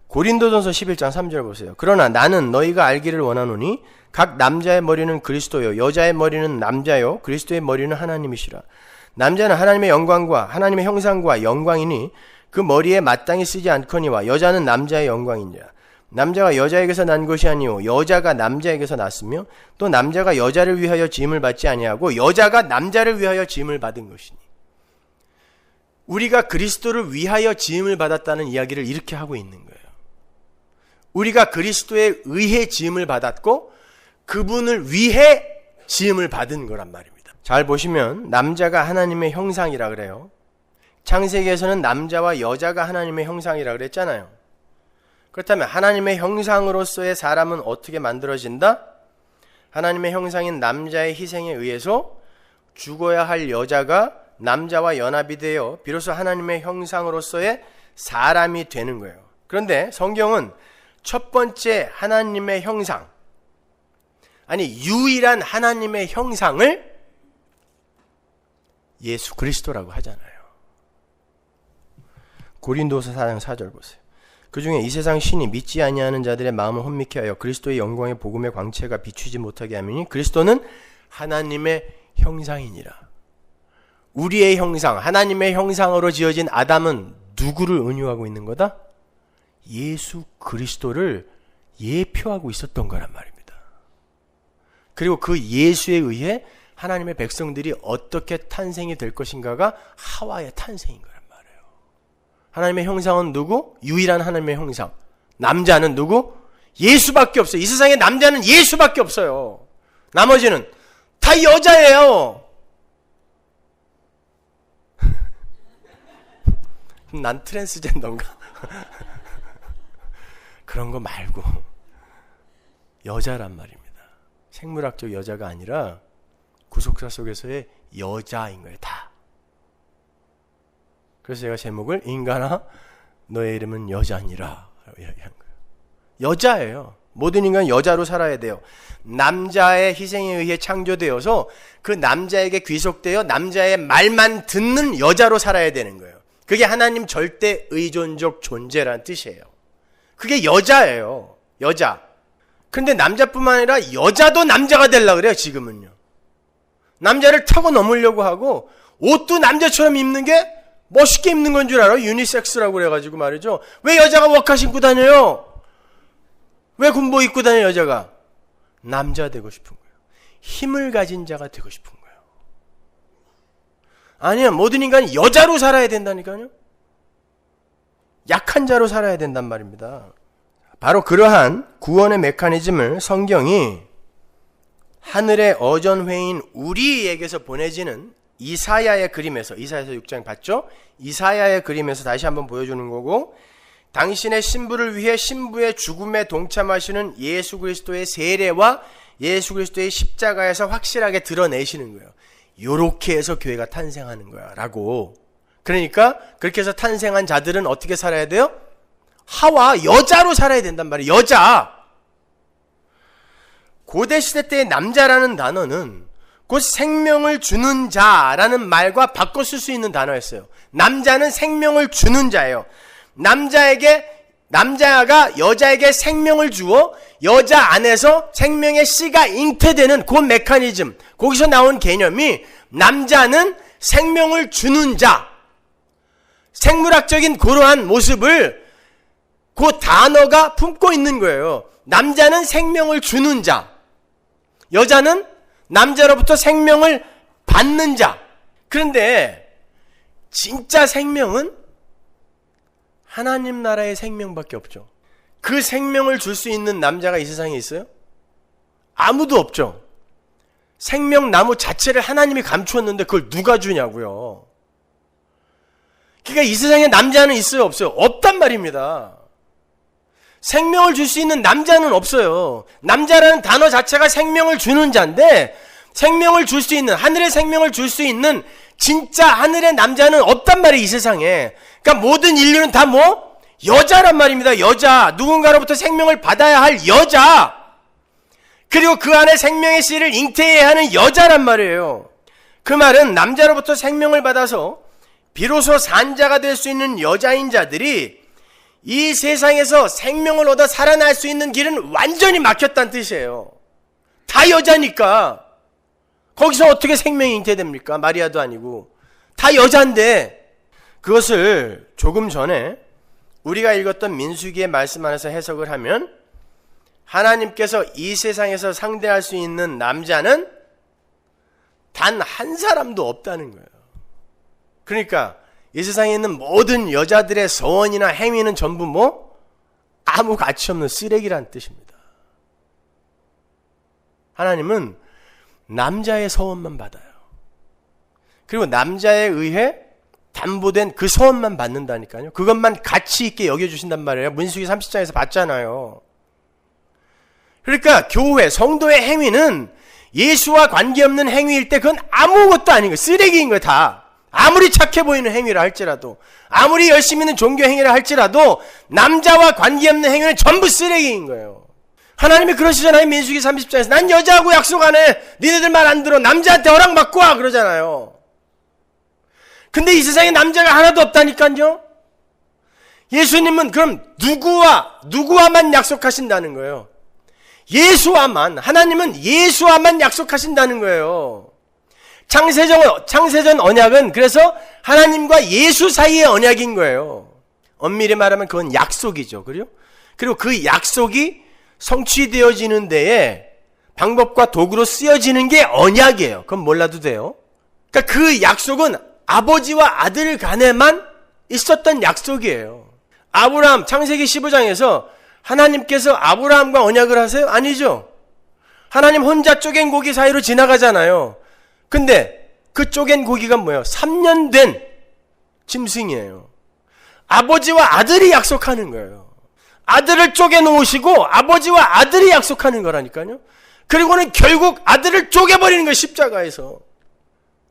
고린도전서 11장 3절 보세요. 그러나 나는 너희가 알기를 원하노니 각 남자의 머리는 그리스도요 여자의 머리는 남자요 그리스도의 머리는 하나님이시라. 남자는 하나님의 영광과 하나님의 형상과 영광이니 그 머리에 마땅히 쓰지 않거니와 여자는 남자의 영광이니라. 남자가 여자에게서 난 것이 아니오 여자가 남자에게서 났으며 또 남자가 여자를 위하여 지음을 받지 아니하고 여자가 남자를 위하여 지음을 받은 것이니. 우리가 그리스도를 위하여 지음을 받았다는 이야기를 이렇게 하고 있는 거예요. 우리가 그리스도에 의해 지음을 받았고 그분을 위해 지음을 받은 거란 말입니다. 잘 보시면 남자가 하나님의 형상이라 그래요. 창세기에서는 남자와 여자가 하나님의 형상이라 그랬잖아요. 그렇다면 하나님의 형상으로서의 사람은 어떻게 만들어진다? 하나님의 형상인 남자의 희생에 의해서 죽어야 할 여자가 남자와 연합이 되어 비로소 하나님의 형상으로서의 사람이 되는 거예요. 그런데 성경은 첫 번째 하나님의 형상, 아니 유일한 하나님의 형상을 예수 그리스도라고 하잖아요. 고린도서 4장 4절 보세요. 그 중에 이 세상 신이 믿지 아니하는 자들의 마음을 혼미케 하여 그리스도의 영광의 복음의 광채가 비추지 못하게 하미니 그리스도는 하나님의 형상이니라. 우리의 형상, 하나님의 형상으로 지어진 아담은 누구를 은유하고 있는 거다? 예수 그리스도를 예표하고 있었던 거란 말입니다. 그리고 그 예수에 의해 하나님의 백성들이 어떻게 탄생이 될 것인가가 하와의 탄생인 거란 말이에요. 하나님의 형상은 누구? 유일한 하나님의 형상. 남자는 누구? 예수밖에 없어요. 이 세상에 남자는 예수밖에 없어요. 나머지는 다 여자예요. 난 트랜스젠더인가? 그런 거 말고 여자란 말입니다. 생물학적 여자가 아니라 구속사 속에서의 여자인 거예요. 다. 그래서 제가 제목을 인간아 너의 이름은 여자니라 이야기한 거예요. 여자예요. 모든 인간은 여자로 살아야 돼요. 남자의 희생에 의해 창조되어서 그 남자에게 귀속되어 남자의 말만 듣는 여자로 살아야 되는 거예요. 그게 하나님 절대 의존적 존재란 뜻이에요. 그게 여자예요. 여자. 근데 남자뿐만 아니라 여자도 남자가 되려고 그래요. 지금은요. 남자를 타고 넘으려고 하고 옷도 남자처럼 입는 게 멋있게 입는 건 줄 알아요. 유니섹스라고 그래가지고 말이죠. 왜 여자가 워카 신고 다녀요? 왜 군복 입고 다녀요 여자가? 남자 되고 싶은 거예요. 힘을 가진 자가 되고 싶은 거예요. 아니야, 모든 인간이 여자로 살아야 된다니까요. 약한 자로 살아야 된단 말입니다. 바로 그러한 구원의 메커니즘을 성경이 하늘의 어전회인 우리에게서 보내지는 이사야의 그림에서, 이사야서 6장 봤죠? 이사야의 그림에서 다시 한번 보여주는 거고, 당신의 신부를 위해 신부의 죽음에 동참하시는 예수 그리스도의 세례와 예수 그리스도의 십자가에서 확실하게 드러내시는 거예요. 요렇게 해서 교회가 탄생하는 거야 라고. 그러니까 그렇게 해서 탄생한 자들은 어떻게 살아야 돼요? 하와 여자로 살아야 된단 말이에요. 여자. 고대시대 때의 남자라는 단어는 곧 생명을 주는 자라는 말과 바꿔 쓸 수 있는 단어였어요. 남자는 생명을 주는 자예요. 남자가 여자에게 생명을 주어 여자 안에서 생명의 씨가 잉태되는 그 메커니즘, 거기서 나온 개념이 남자는 생명을 주는 자, 생물학적인 그러한 모습을 그 단어가 품고 있는 거예요. 남자는 생명을 주는 자, 여자는 남자로부터 생명을 받는 자. 그런데 진짜 생명은 하나님 나라의 생명밖에 없죠. 그 생명을 줄 수 있는 남자가 이 세상에 있어요? 아무도 없죠. 생명나무 자체를 하나님이 감추었는데 그걸 누가 주냐고요. 그러니까 이 세상에 남자는 있어요, 없어요? 없단 말입니다. 생명을 줄 수 있는 남자는 없어요. 남자라는 단어 자체가 생명을 주는 자인데, 생명을 줄 수 있는, 하늘의 생명을 줄 수 있는 진짜 하늘의 남자는 없단 말이에요, 이 세상에. 그러니까 모든 인류는 다 뭐? 여자란 말입니다. 여자. 누군가로부터 생명을 받아야 할 여자. 그리고 그 안에 생명의 씨를 잉태해야 하는 여자란 말이에요. 그 말은 남자로부터 생명을 받아서 비로소 산자가 될 수 있는 여자인 자들이 이 세상에서 생명을 얻어 살아날 수 있는 길은 완전히 막혔다는 뜻이에요. 다 여자니까. 거기서 어떻게 생명이 잉태됩니까? 마리아도 아니고. 다 여자인데. 그것을 조금 전에 우리가 읽었던 민수기의 말씀 안에서 해석을 하면 하나님께서 이 세상에서 상대할 수 있는 남자는 단 한 사람도 없다는 거예요. 그러니까 이 세상에 있는 모든 여자들의 서원이나 행위는 전부 뭐? 아무 가치 없는 쓰레기란 뜻입니다. 하나님은 남자의 서원만 받아요. 그리고 남자에 의해 담보된 그 서원만 받는다니까요. 그것만 가치 있게 여겨주신단 말이에요. 민수기 30장에서 봤잖아요. 그러니까 교회, 성도의 행위는 예수와 관계없는 행위일 때 그건 아무것도 아닌 거예요. 쓰레기인 거예요, 다. 아무리 착해 보이는 행위라 할지라도, 아무리 열심히 있는 종교 행위라 할지라도 남자와 관계없는 행위는 전부 쓰레기인 거예요. 하나님이 그러시잖아요. 민수기 30장에서 난 여자하고 약속 안 해. 니네들 말 안 들어. 남자한테 허락받고 와. 그러잖아요. 근데 이 세상에 남자가 하나도 없다니까요. 예수님은 그럼 누구와만 약속하신다는 거예요. 예수와만, 하나님은 예수와만 약속하신다는 거예요. 창세전 언약은 그래서 하나님과 예수 사이의 언약인 거예요. 엄밀히 말하면 그건 약속이죠. 그리고 그 약속이 성취되어지는 데에 방법과 도구로 쓰여지는 게 언약이에요. 그건 몰라도 돼요. 그러니까 그 약속은 아버지와 아들 간에만 있었던 약속이에요. 아브라함, 창세기 15장에서 하나님께서 아브라함과 언약을 하세요? 아니죠. 하나님 혼자 쪼갠 고기 사이로 지나가잖아요. 근데 그 쪼갠 고기가 뭐예요? 3년 된 짐승이에요. 아버지와 아들이 약속하는 거예요. 아들을 쪼개놓으시고 아버지와 아들이 약속하는 거라니까요. 그리고는 결국 아들을 쪼개버리는 거예요. 십자가에서.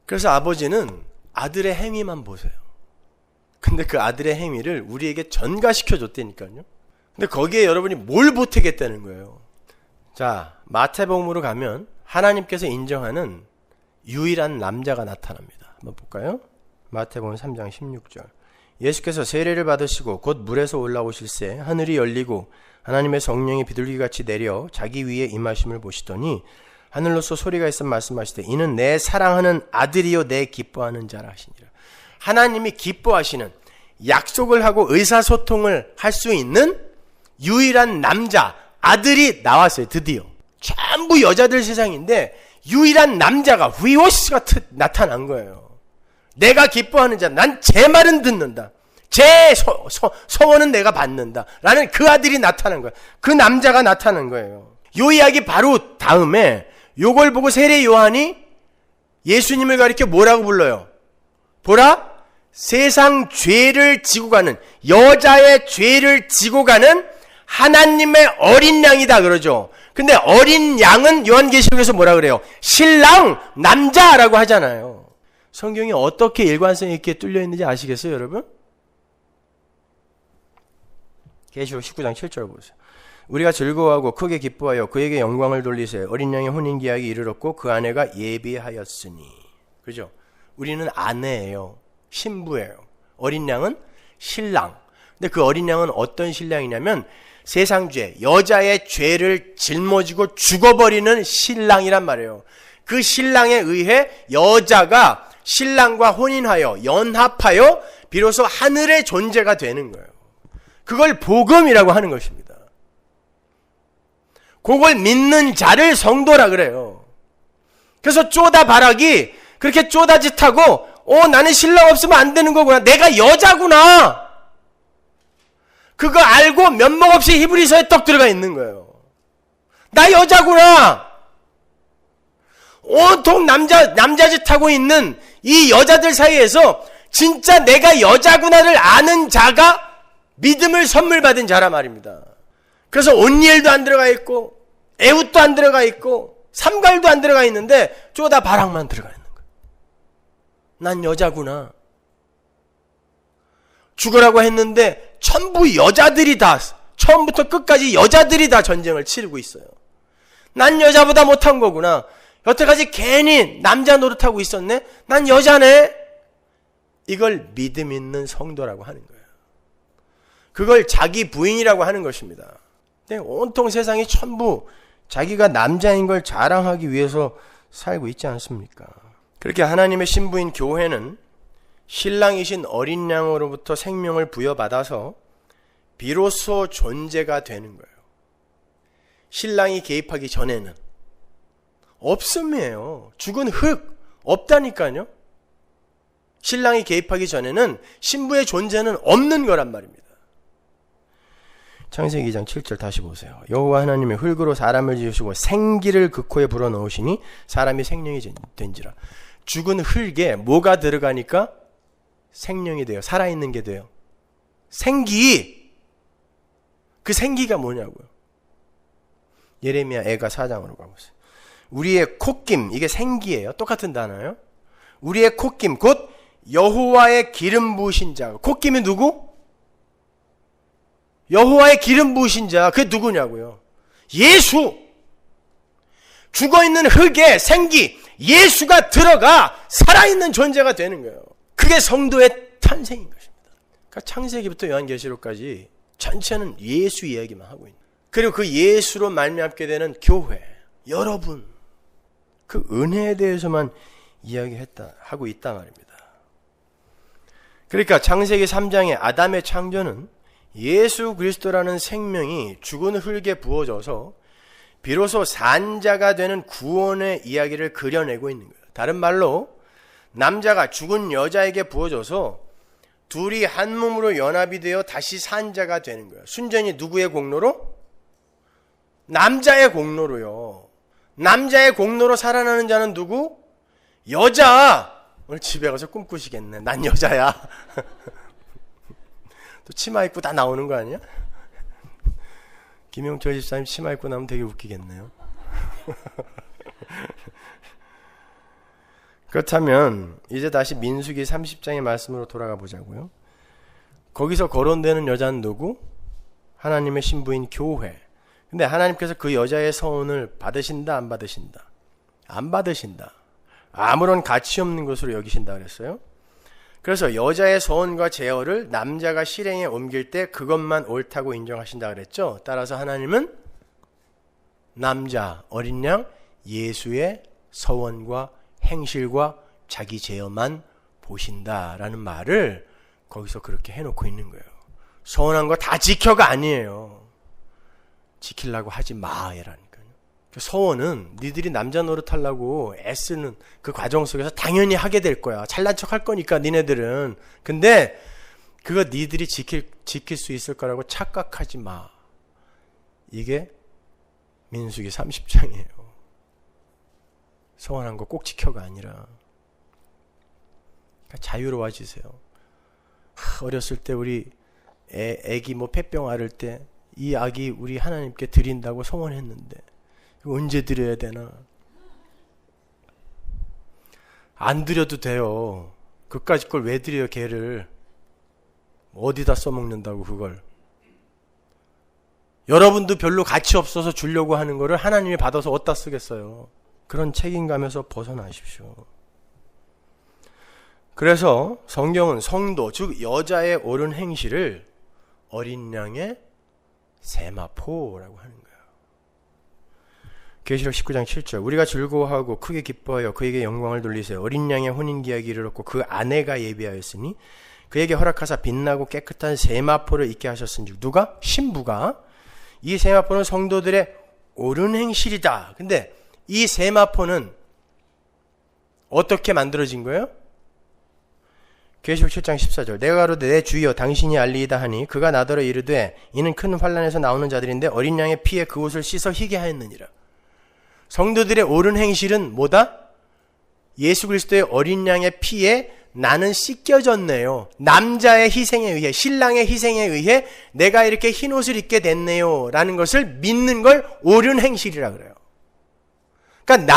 그래서 아버지는 아들의 행위만 보세요. 근데 그 아들의 행위를 우리에게 전가시켜 줬다니까요. 근데 거기에 여러분이 뭘 보태겠다는 거예요. 자, 마태복음으로 가면 하나님께서 인정하는 유일한 남자가 나타납니다. 한번 볼까요? 마태복음 3장 16절. 예수께서 세례를 받으시고 곧 물에서 올라오실새 하늘이 열리고 하나님의 성령이 비둘기같이 내려 자기 위에 임하심을 보시더니 하늘로서 소리가 있어 말씀하시되 이는 내 사랑하는 아들이요 내 기뻐하는 자라 하시니라. 하나님이 기뻐하시는, 약속을 하고 의사소통을 할 수 있는 유일한 남자, 아들이 나왔어요. 드디어. 전부 여자들 세상인데 유일한 남자가 휘오스가 나타난 거예요. 내가 기뻐하는 자, 난 제 말은 듣는다. 제 서원은 내가 받는다. 라는 그 아들이 나타난 거예요. 그 남자가 나타난 거예요. 요 이야기 바로 다음에 요걸 보고 세례 요한이 예수님을 가리켜 뭐라고 불러요? 보라, 세상 죄를 지고 가는, 여자의 죄를 지고 가는 하나님의 어린 양이다 그러죠. 근데 어린 양은 요한계시록에서 뭐라 그래요? 신랑, 남자라고 하잖아요. 성경이 어떻게 일관성 있게 뚫려 있는지 아시겠어요, 여러분? 계시록 19장 7절 보세요. 우리가 즐거워하고 크게 기뻐하여 그에게 영광을 돌리세. 어린 양의 혼인계약이 이르렀고 그 아내가 예비하였으니. 그죠? 우리는 아내예요. 신부예요. 어린 양은 신랑. 근데 그 어린 양은 어떤 신랑이냐면 세상 죄, 여자의 죄를 짊어지고 죽어버리는 신랑이란 말이에요. 그 신랑에 의해 여자가 신랑과 혼인하여 연합하여 비로소 하늘의 존재가 되는 거예요. 그걸 복음이라고 하는 것입니다. 그걸 믿는 자를 성도라 그래요. 그래서 쪼다 바락이 그렇게 쪼다짓하고 나는 신랑 없으면 안 되는 거구나. 내가 여자구나. 그거 알고 면목 없이 히브리서에 떡 들어가 있는 거예요. 나 여자구나. 온통 남자짓하고 있는 이 여자들 사이에서 진짜 내가 여자구나를 아는 자가 믿음을 선물 받은 자라 말입니다. 그래서 온니엘도 안 들어가 있고 에훗도 안 들어가 있고 삼갈도 안 들어가 있는데 쪼다 바락만 들어가 있는 거예요. 난 여자구나. 죽으라고 했는데 전부 여자들이 다, 처음부터 끝까지 여자들이 다 전쟁을 치르고 있어요. 난 여자보다 못한 거구나. 여태까지 괜히 남자 노릇하고 있었네. 난 여자네. 이걸 믿음 있는 성도라고 하는 거예요. 그걸 자기 부인이라고 하는 것입니다. 근데 온통 세상이 전부 자기가 남자인 걸 자랑하기 위해서 살고 있지 않습니까? 그렇게 하나님의 신부인 교회는 신랑이신 어린 양으로부터 생명을 부여받아서 비로소 존재가 되는 거예요. 신랑이 개입하기 전에는 없음이에요. 죽은 흙, 없다니까요. 신랑이 개입하기 전에는 신부의 존재는 없는 거란 말입니다. 창세기 2장 7절 다시 보세요. 여호와 하나님이 흙으로 사람을 지으시고 생기를 그 코에 불어넣으시니 사람이 생명이 된지라. 죽은 흙에 뭐가 들어가니까 생명이 돼요. 살아있는 게 돼요. 생기. 그 생기가 뭐냐고요. 예레미야 애가 4장으로 가보세요. 우리의 콧김, 이게 생기예요. 똑같은 단어예요. 우리의 콧김 곧 여호와의 기름 부으신 자. 콧김이 누구? 여호와의 기름 부으신 자. 그게 누구냐고요. 예수. 죽어있는 흙에 생기, 예수가 들어가 살아있는 존재가 되는 거예요. 그게 성도의 탄생인 것입니다. 그러니까 창세기부터 요한계시록까지 전체는 예수 이야기만 하고 있는, 그리고 그 예수로 말미암게 되는 교회, 여러분, 그 은혜에 대해서만 하고 있단 말입니다. 그러니까 창세기 3장의 아담의 창조는 예수 그리스도라는 생명이 죽은 흙에 부어져서 비로소 산자가 되는 구원의 이야기를 그려내고 있는 거예요. 다른 말로 남자가 죽은 여자에게 부어져서 둘이 한 몸으로 연합이 되어 다시 산자가 되는 거예요. 순전히 누구의 공로로? 남자의 공로로요. 남자의 공로로 살아나는 자는 누구? 여자. 오늘 집에 가서 꿈꾸시겠네. 난 여자야. 또 치마 입고 다 나오는 거 아니야? 김용철 집사님 치마 입고 나오면 되게 웃기겠네요. 그렇다면 이제 다시 민수기 30장의 말씀으로 돌아가 보자고요. 거기서 거론되는 여자는 누구? 하나님의 신부인 교회. 근데 하나님께서 그 여자의 서원을 받으신다, 안 받으신다? 안 받으신다. 아무런 가치 없는 것으로 여기신다 그랬어요. 그래서 여자의 서원과 제어를 남자가 실행에 옮길 때 그것만 옳다고 인정하신다 그랬죠. 따라서 하나님은 남자, 어린 양, 예수의 서원과 행실과 자기 제어만 보신다라는 말을 거기서 그렇게 해놓고 있는 거예요. 서원한 거 다 지켜가 아니에요. 지키려고 하지 마, 얘라니까요. 서원은 니들이 남자 노릇하려고 애쓰는 그 과정 속에서 당연히 하게 될 거야. 잘난 척 할 거니까 니네들은. 근데 그거 니들이 지킬 수 있을 거라고 착각하지 마. 이게 민수기 30장이에요. 서원한 거 꼭 지켜가 아니라. 그러니까 자유로워지세요. 어렸을 때 우리 애기 폐병 앓을 때 이 아기 우리 하나님께 드린다고 서원했는데 언제 드려야 되나? 안 드려도 돼요. 그까짓 걸 왜 드려요, 걔를? 어디다 써먹는다고 그걸. 여러분도 별로 가치 없어서 주려고 하는 거를 하나님이 받아서 어디다 쓰겠어요. 그런 책임감에서 벗어나십시오. 그래서 성경은 성도, 즉 여자의 옳은 행실을 어린 양의 세마포라고 하는 거예요. 계시록 19장 7절 우리가 즐거워하고 크게 기뻐하여 그에게 영광을 돌리세요. 어린 양의 혼인기약이 이르렀고 그 아내가 예비하였으니 그에게 허락하사 빛나고 깨끗한 세마포를 입게 하셨은즉. 누가? 신부가. 이 세마포는 성도들의 옳은 행실이다. 근데 이 세마포는 어떻게 만들어진 거예요? 계시록 7장 14절 내가 가로되 내 주여 당신이 알리이다 하니 그가 나더러 이르되 이는 큰 환난에서 나오는 자들인데 어린 양의 피에 그 옷을 씻어 희게 하였느니라. 성도들의 옳은 행실은 뭐다? 예수 그리스도의 어린 양의 피에 나는 씻겨졌네요. 남자의 희생에 의해, 신랑의 희생에 의해 내가 이렇게 흰 옷을 입게 됐네요 라는 것을 믿는 걸 옳은 행실이라 그래요. 그러니까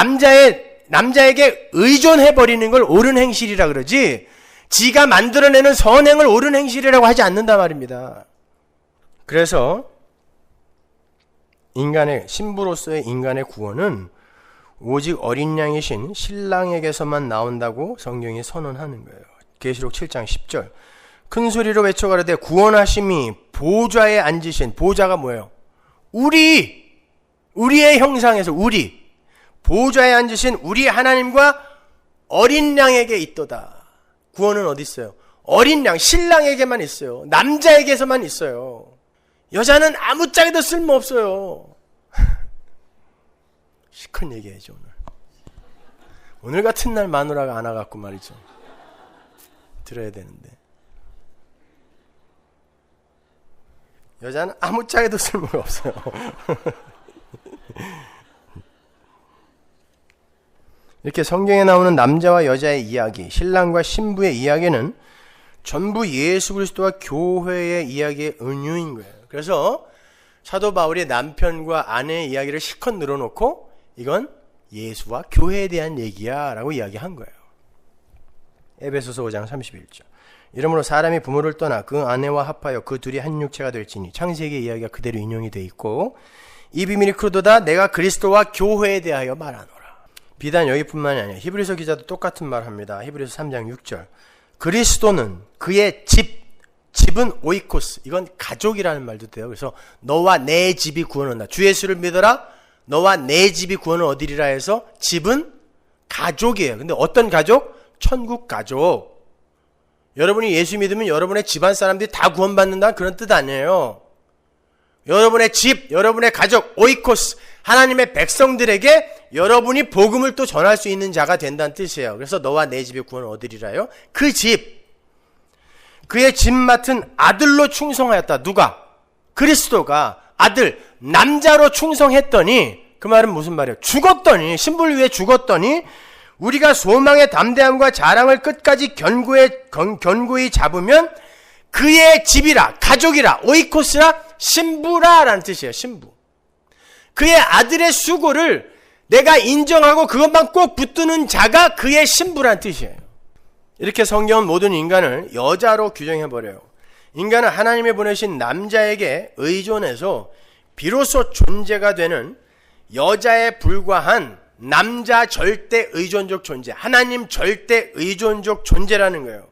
남자에게 의존해버리는 걸 옳은 행실이라 그러지, 지가 만들어내는 선행을 옳은 행실이라고 하지 않는단 말입니다. 그래서 신부로서의 인간의 구원은 오직 어린 양이신 신랑에게서만 나온다고 성경이 선언하는 거예요. 계시록 7장 10절 큰 소리로 외쳐가라되 구원하심이 보좌에 앉으신, 보좌가 뭐예요? 우리의 형상에서 보좌에 앉으신 우리 하나님과 어린 양에게 있도다. 구원은 어디 있어요? 어린 양, 신랑에게만 있어요. 남자에게서만 있어요. 여자는 아무짝에도 쓸모없어요. 시큰 얘기해야죠. 오늘 같은 날 마누라가 안 와갖고 말이죠. 들어야 되는데. 여자는 아무짝에도 쓸모가 없어요. 이렇게 성경에 나오는 남자와 여자의 이야기, 신랑과 신부의 이야기는 전부 예수 그리스도와 교회의 이야기의 은유인 거예요. 그래서 사도 바울이 남편과 아내의 이야기를 실컷 늘어놓고 이건 예수와 교회에 대한 얘기야 라고 이야기한 거예요. 에베소서 5장 31절. 이러므로 사람이 부모를 떠나 그 아내와 합하여 그 둘이 한 육체가 될지니, 창세기의 이야기가 그대로 인용이 되어 있고, 이 비밀이 그러도다 내가 그리스도와 교회에 대하여 말하노라. 비단 여기뿐만이 아니라 히브리서 기자도 똑같은 말을 합니다. 히브리서 3장 6절. 그리스도는 그의 집은 오이코스, 이건 가족이라는 말도 돼요. 그래서 너와 내 집이 구원을 얻는다. 주 예수를 믿어라, 너와 내 집이 구원을 얻으리라 해서 집은 가족이에요. 근데 어떤 가족? 천국 가족. 여러분이 예수 믿으면 여러분의 집안 사람들이 다 구원받는다, 그런 뜻 아니에요. 여러분의 집, 여러분의 가족, 오이코스, 하나님의 백성들에게 여러분이 복음을 또 전할 수 있는 자가 된다는 뜻이에요. 그래서 너와 내 집에 구원을 얻으리라요. 그 집, 그의 집 맡은 아들로 충성하였다. 누가? 그리스도가 아들, 남자로 충성했더니, 그 말은 무슨 말이에요? 죽었더니, 신부를 위해 죽었더니 우리가 소망의 담대함과 자랑을 끝까지 견고히 잡으면 그의 집이라, 가족이라, 오이코스라, 신부라 라는 뜻이에요. 신부. 그의 아들의 수고를 내가 인정하고 그것만 꼭 붙드는 자가 그의 신부라는 뜻이에요. 이렇게 성경은 모든 인간을 여자로 규정해버려요. 인간은 하나님이 보내신 남자에게 의존해서 비로소 존재가 되는 여자에 불과한 남자 절대 의존적 존재, 하나님 절대 의존적 존재라는 거예요.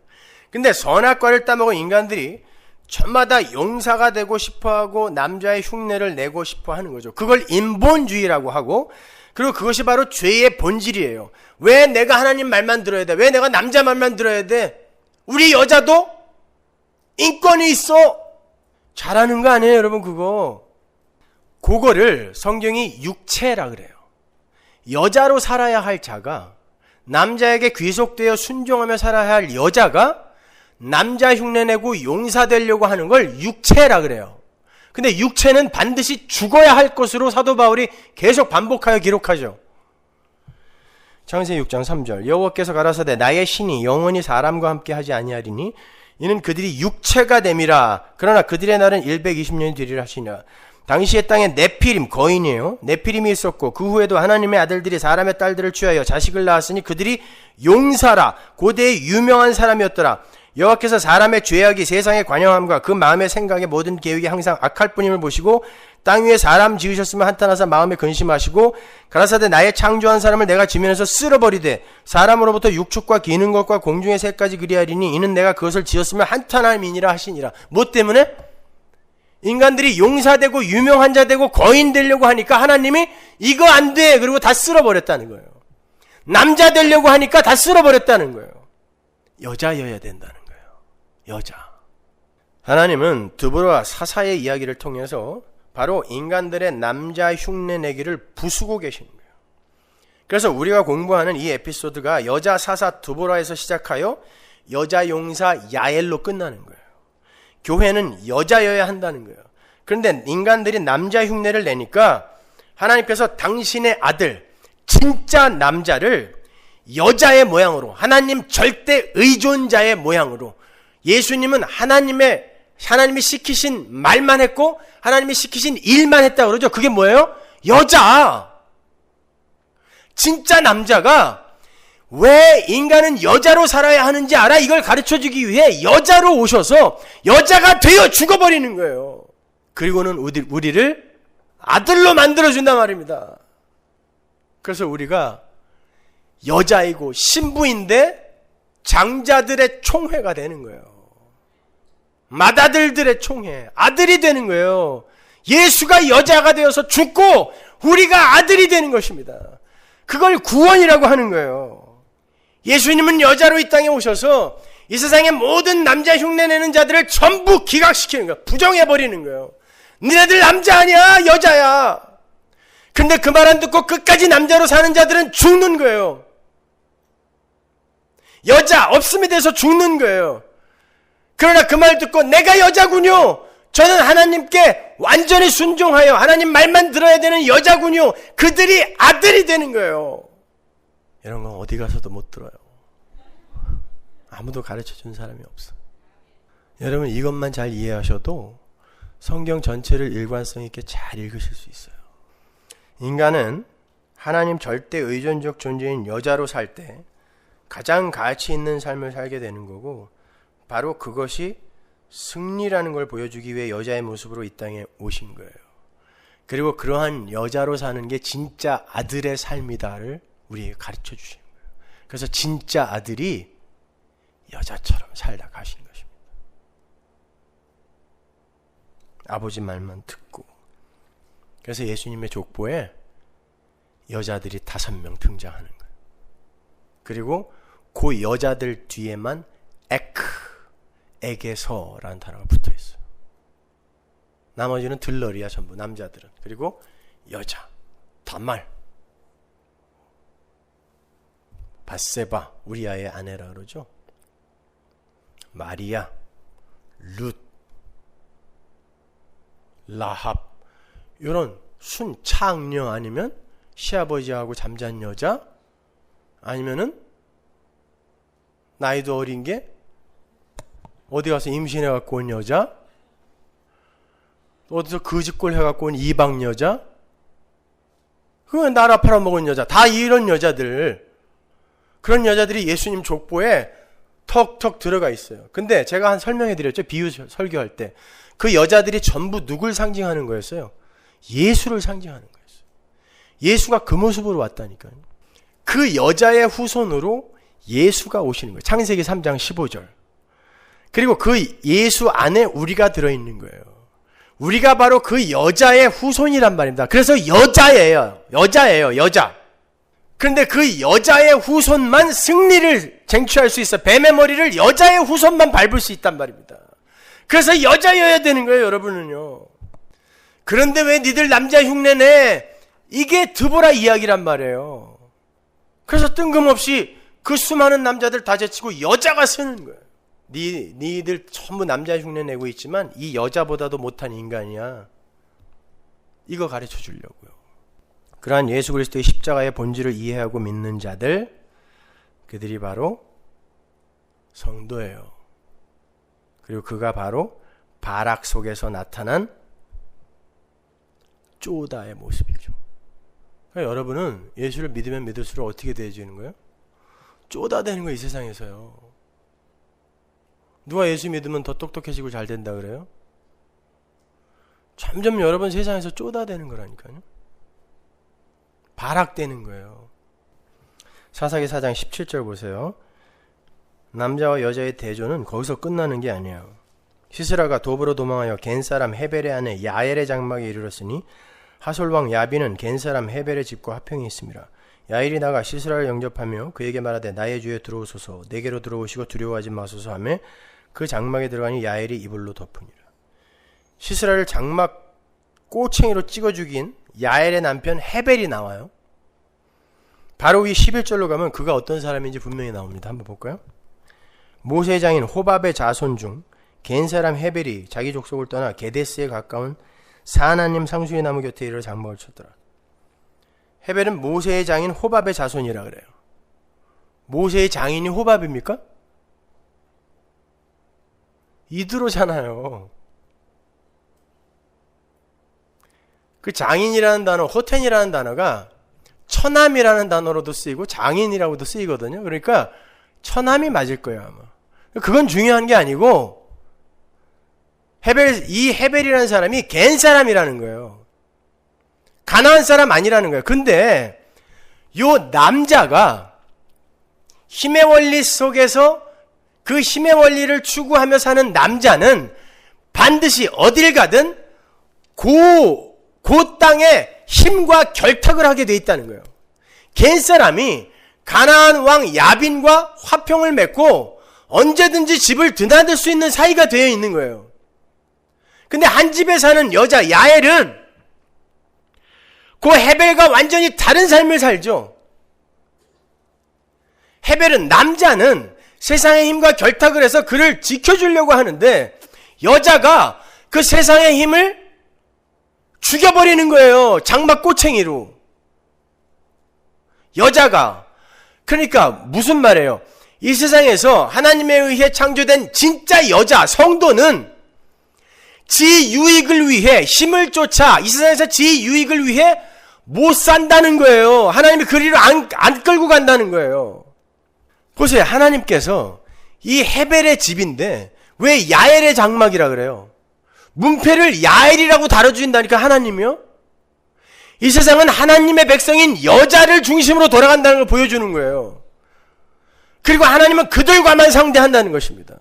근데 선악과를 따먹은 인간들이 저마다 용사가 되고 싶어하고 남자의 흉내를 내고 싶어하는 거죠. 그걸 인본주의라고 하고, 그리고 그것이 바로 죄의 본질이에요. 왜 내가 하나님 말만 들어야 돼? 왜 내가 남자 말만 들어야 돼? 우리 여자도 인권이 있어. 잘하는 거 아니에요, 여러분? 그거를 성경이 육체라 그래요. 여자로 살아야 할 자가, 남자에게 귀속되어 순종하며 살아야 할 여자가 남자 흉내내고 용사되려고 하는 걸 육체라 그래요. 근데 육체는 반드시 죽어야 할 것으로 사도 바울이 계속 반복하여 기록하죠. 창세기 6장 3절. 여호와께서 가라사대 나의 신이 영원히 사람과 함께 하지 아니하리니 이는 그들이 육체가 됨이라. 그러나 그들의 날은 120년이 되리라 하시니라. 당시의 땅에 네피림, 거인이에요. 네피림이 있었고 그 후에도 하나님의 아들들이 사람의 딸들을 취하여 자식을 낳았으니 그들이 용사라, 고대의 유명한 사람이었더라. 여호와께서 사람의 죄악이 세상의 관영함과 그 마음의 생각의 모든 계획이 항상 악할 뿐임을 보시고 땅 위에 사람 지으셨으면 한탄하사 마음에 근심하시고 가라사대 나의 창조한 사람을 내가 지면에서 쓸어버리되 사람으로부터 육축과 기는 것과 공중의 새까지 그리하리니 이는 내가 그것을 지었으면 한탄함이니라 하시니라. 뭐 때문에? 인간들이 용사되고 유명한 자 되고 거인 되려고 하니까 하나님이 이거 안 돼, 그리고 다 쓸어버렸다는 거예요. 남자 되려고 하니까 다 쓸어버렸다는 거예요. 여자여야 된다는 거예요. 여자. 하나님은 드보라와 사사의 이야기를 통해서 바로 인간들의 남자 흉내내기를 부수고 계시는 거예요. 그래서 우리가 공부하는 이 에피소드가 여자 사사 드보라에서 시작하여 여자 용사 야엘로 끝나는 거예요. 교회는 여자여야 한다는 거예요. 그런데 인간들이 남자 흉내를 내니까 하나님께서 당신의 아들, 진짜 남자를 여자의 모양으로, 하나님 절대 의존자의 모양으로, 예수님은 하나님이 시키신 말만 했고 하나님이 시키신 일만 했다고 그러죠. 그게 뭐예요? 여자. 진짜 남자가 왜 인간은 여자로 살아야 하는지 알아? 이걸 가르쳐주기 위해 여자로 오셔서 여자가 되어 죽어버리는 거예요. 그리고는 우리를 아들로 만들어준단 말입니다. 그래서 우리가 여자이고 신부인데 장자들의 총회가 되는 거예요. 맏아들들의 총회, 아들이 되는 거예요. 예수가 여자가 되어서 죽고 우리가 아들이 되는 것입니다. 그걸 구원이라고 하는 거예요. 예수님은 여자로 이 땅에 오셔서 이 세상의 모든 남자 흉내내는 자들을 전부 기각시키는 거예요. 부정해버리는 거예요. 너네들 남자 아니야, 여자야. 근데 그 말 안 듣고 끝까지 남자로 사는 자들은 죽는 거예요. 여자 없음에 대해서 죽는 거예요. 그러나 그 말 듣고 내가 여자군요, 저는 하나님께 완전히 순종하여 하나님 말만 들어야 되는 여자군요. 그들이 아들이 되는 거예요. 이런 건 어디 가서도 못 들어요. 아무도 가르쳐준 사람이 없어. 여러분 이것만 잘 이해하셔도 성경 전체를 일관성 있게 잘 읽으실 수 있어요. 인간은 하나님 절대 의존적 존재인 여자로 살 때 가장 가치 있는 삶을 살게 되는 거고, 바로 그것이 승리라는 걸 보여주기 위해 여자의 모습으로 이 땅에 오신 거예요. 그리고 그러한 여자로 사는 게 진짜 아들의 삶이다를 우리에게 가르쳐 주시는 거예요. 그래서 진짜 아들이 여자처럼 살다 가신 것입니다. 아버지 말만 듣고. 그래서 예수님의 족보에 여자들이 5명 등장하는 거예요. 그리고 그 여자들 뒤에만 에게서라는 단어가 붙어 있어요. 나머지는 들러리야, 전부 남자들은. 그리고 여자, 다말, 바세바, 우리아의 아내라 그러죠. 마리아, 룻, 라합, 이런 순창녀 아니면 시아버지하고 잠잔 여자, 아니면은 나이도 어린 게 어디 가서 임신해 갖고 온 여자, 어디서 거짓골 해 갖고 온 이방 여자, 그건 나라 팔아먹은 여자, 다 이런 여자들, 그런 여자들이 예수님 족보에 턱턱 들어가 있어요. 근데 제가 한 설명해 드렸죠. 비유 설교할 때. 그 여자들이 전부 누굴 상징하는 거였어요? 예수를 상징하는 거였어요. 예수가 그 모습으로 왔다니까요. 그 여자의 후손으로 예수가 오시는 거예요. 창세기 3장 15절. 그리고 그 예수 안에 우리가 들어있는 거예요. 우리가 바로 그 여자의 후손이란 말입니다. 그래서 여자예요. 여자. 그런데 그 여자의 후손만 승리를 쟁취할 수 있어. 뱀의 머리를 여자의 후손만 밟을 수 있단 말입니다. 그래서 여자여야 되는 거예요, 여러분은요. 그런데 왜 니들 남자 흉내내? 이게 드보라 이야기란 말이에요. 그래서 뜬금없이 그 수많은 남자들 다 제치고 여자가 쓰는 거예요. 니들 전부 남자 흉내 내고 있지만 이 여자보다도 못한 인간이야. 이거 가르쳐 주려고요. 그러한 예수 그리스도의 십자가의 본질을 이해하고 믿는 자들, 그들이 바로 성도예요. 그리고 그가 바로 바락 속에서 나타난 쪼다의 모습이죠. 그러니까 여러분은 예수를 믿으면 믿을수록 어떻게 되어지는 거예요? 쪼다 되는 거예요, 이 세상에서요. 누가 예수 믿으면 더 똑똑해지고 잘 된다 그래요? 점점 여러분 세상에서 쪼다 되는 거라니까요. 바락되는 거예요. 사사기 4장 17절 보세요. 남자와 여자의 대조는 거기서 끝나는 게 아니에요. 시스라가 도브로 도망하여 겐사람 헤벨의 아내 야엘의 장막에 이르렀으니 하솔왕 야빈은 겐사람 헤벨의 집과 화평이 있습니다. 야엘이 나가 시스라를 영접하며 그에게 말하되 나의 주에 들어오소서, 내게로 들어오시고 두려워하지 마소서 하며 그 장막에 들어가니 야엘이 이불로 덮으니라. 시스라를 장막 꼬챙이로 찍어 죽인 야엘의 남편 헤벨이 나와요. 바로 이 11절로 가면 그가 어떤 사람인지 분명히 나옵니다. 한번 볼까요? 모세의 장인 호밥의 자손 중 겐사람 헤벨이 자기 족속을 떠나 게데스에 가까운 사하나님 상수의 나무 곁에 이르러 장막을 쳤더라. 헤벨은 모세의 장인 호밥의 자손이라 그래요. 모세의 장인이 호밥입니까? 이드로잖아요. 그 장인이라는 단어, 호텐이라는 단어가 처남이라는 단어로도 쓰이고 장인이라고도 쓰이거든요. 그러니까 처남이 맞을 거예요, 아마. 그건 중요한 게 아니고 이 헤벨이라는 사람이 겐 사람이라는 거예요. 가나안 사람 아니라는 거예요. 근데 요 남자가 힘의 원리 속에서 그 힘의 원리를 추구하며 사는 남자는 반드시 어딜 가든 그 땅에 힘과 결탁을 하게 돼 있다는 거예요. 겐 사람이 가나안 왕 야빈과 화평을 맺고 언제든지 집을 드나들 수 있는 사이가 되어 있는 거예요. 근데 한 집에 사는 여자 야엘은 그 헤벨과 완전히 다른 삶을 살죠. 헤벨은, 남자는 세상의 힘과 결탁을 해서 그를 지켜주려고 하는데 여자가 그 세상의 힘을 죽여버리는 거예요. 장막 꼬챙이로. 여자가. 그러니까 무슨 말이에요? 이 세상에서 하나님에 의해 창조된 진짜 여자, 성도는 지 유익을 위해 힘을 쫓아 이 세상에서 지 유익을 위해 못 산다는 거예요. 하나님이 그 일을 안 끌고 간다는 거예요. 보세요. 하나님께서 이 헤벨의 집인데 왜 야엘의 장막이라 그래요? 문패를 야엘이라고 다뤄주신다니까 하나님이요? 이 세상은 하나님의 백성인 여자를 중심으로 돌아간다는 걸 보여주는 거예요. 그리고 하나님은 그들과만 상대한다는 것입니다.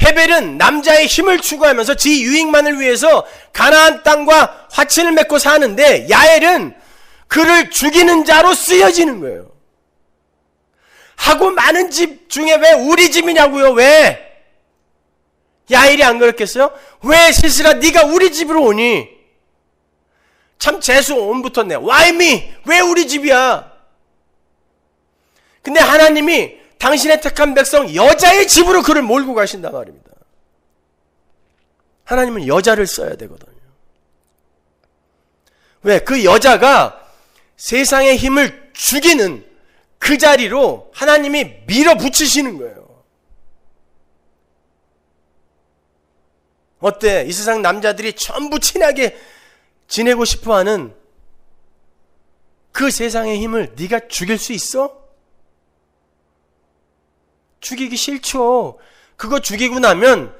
헤벨은 남자의 힘을 추구하면서 지 유익만을 위해서 가나안 땅과 화친을 맺고 사는데 야엘은 그를 죽이는 자로 쓰여지는 거예요. 하고 많은 집 중에 왜 우리 집이냐고요? 왜? 야엘이 안 그랬겠어요? 왜 시스라 네가 우리 집으로 오니? 참 재수 온 붙었네. Why me? 왜 우리 집이야? 근데 하나님이 당신의 택한 백성 여자의 집으로 그를 몰고 가신단 말입니다. 하나님은 여자를 써야 되거든요. 왜? 그 여자가 세상의 힘을 죽이는 그 자리로 하나님이 밀어붙이시는 거예요. 어때? 이 세상 남자들이 전부 친하게 지내고 싶어하는 그 세상의 힘을 네가 죽일 수 있어? 죽이기 싫죠. 그거 죽이고 나면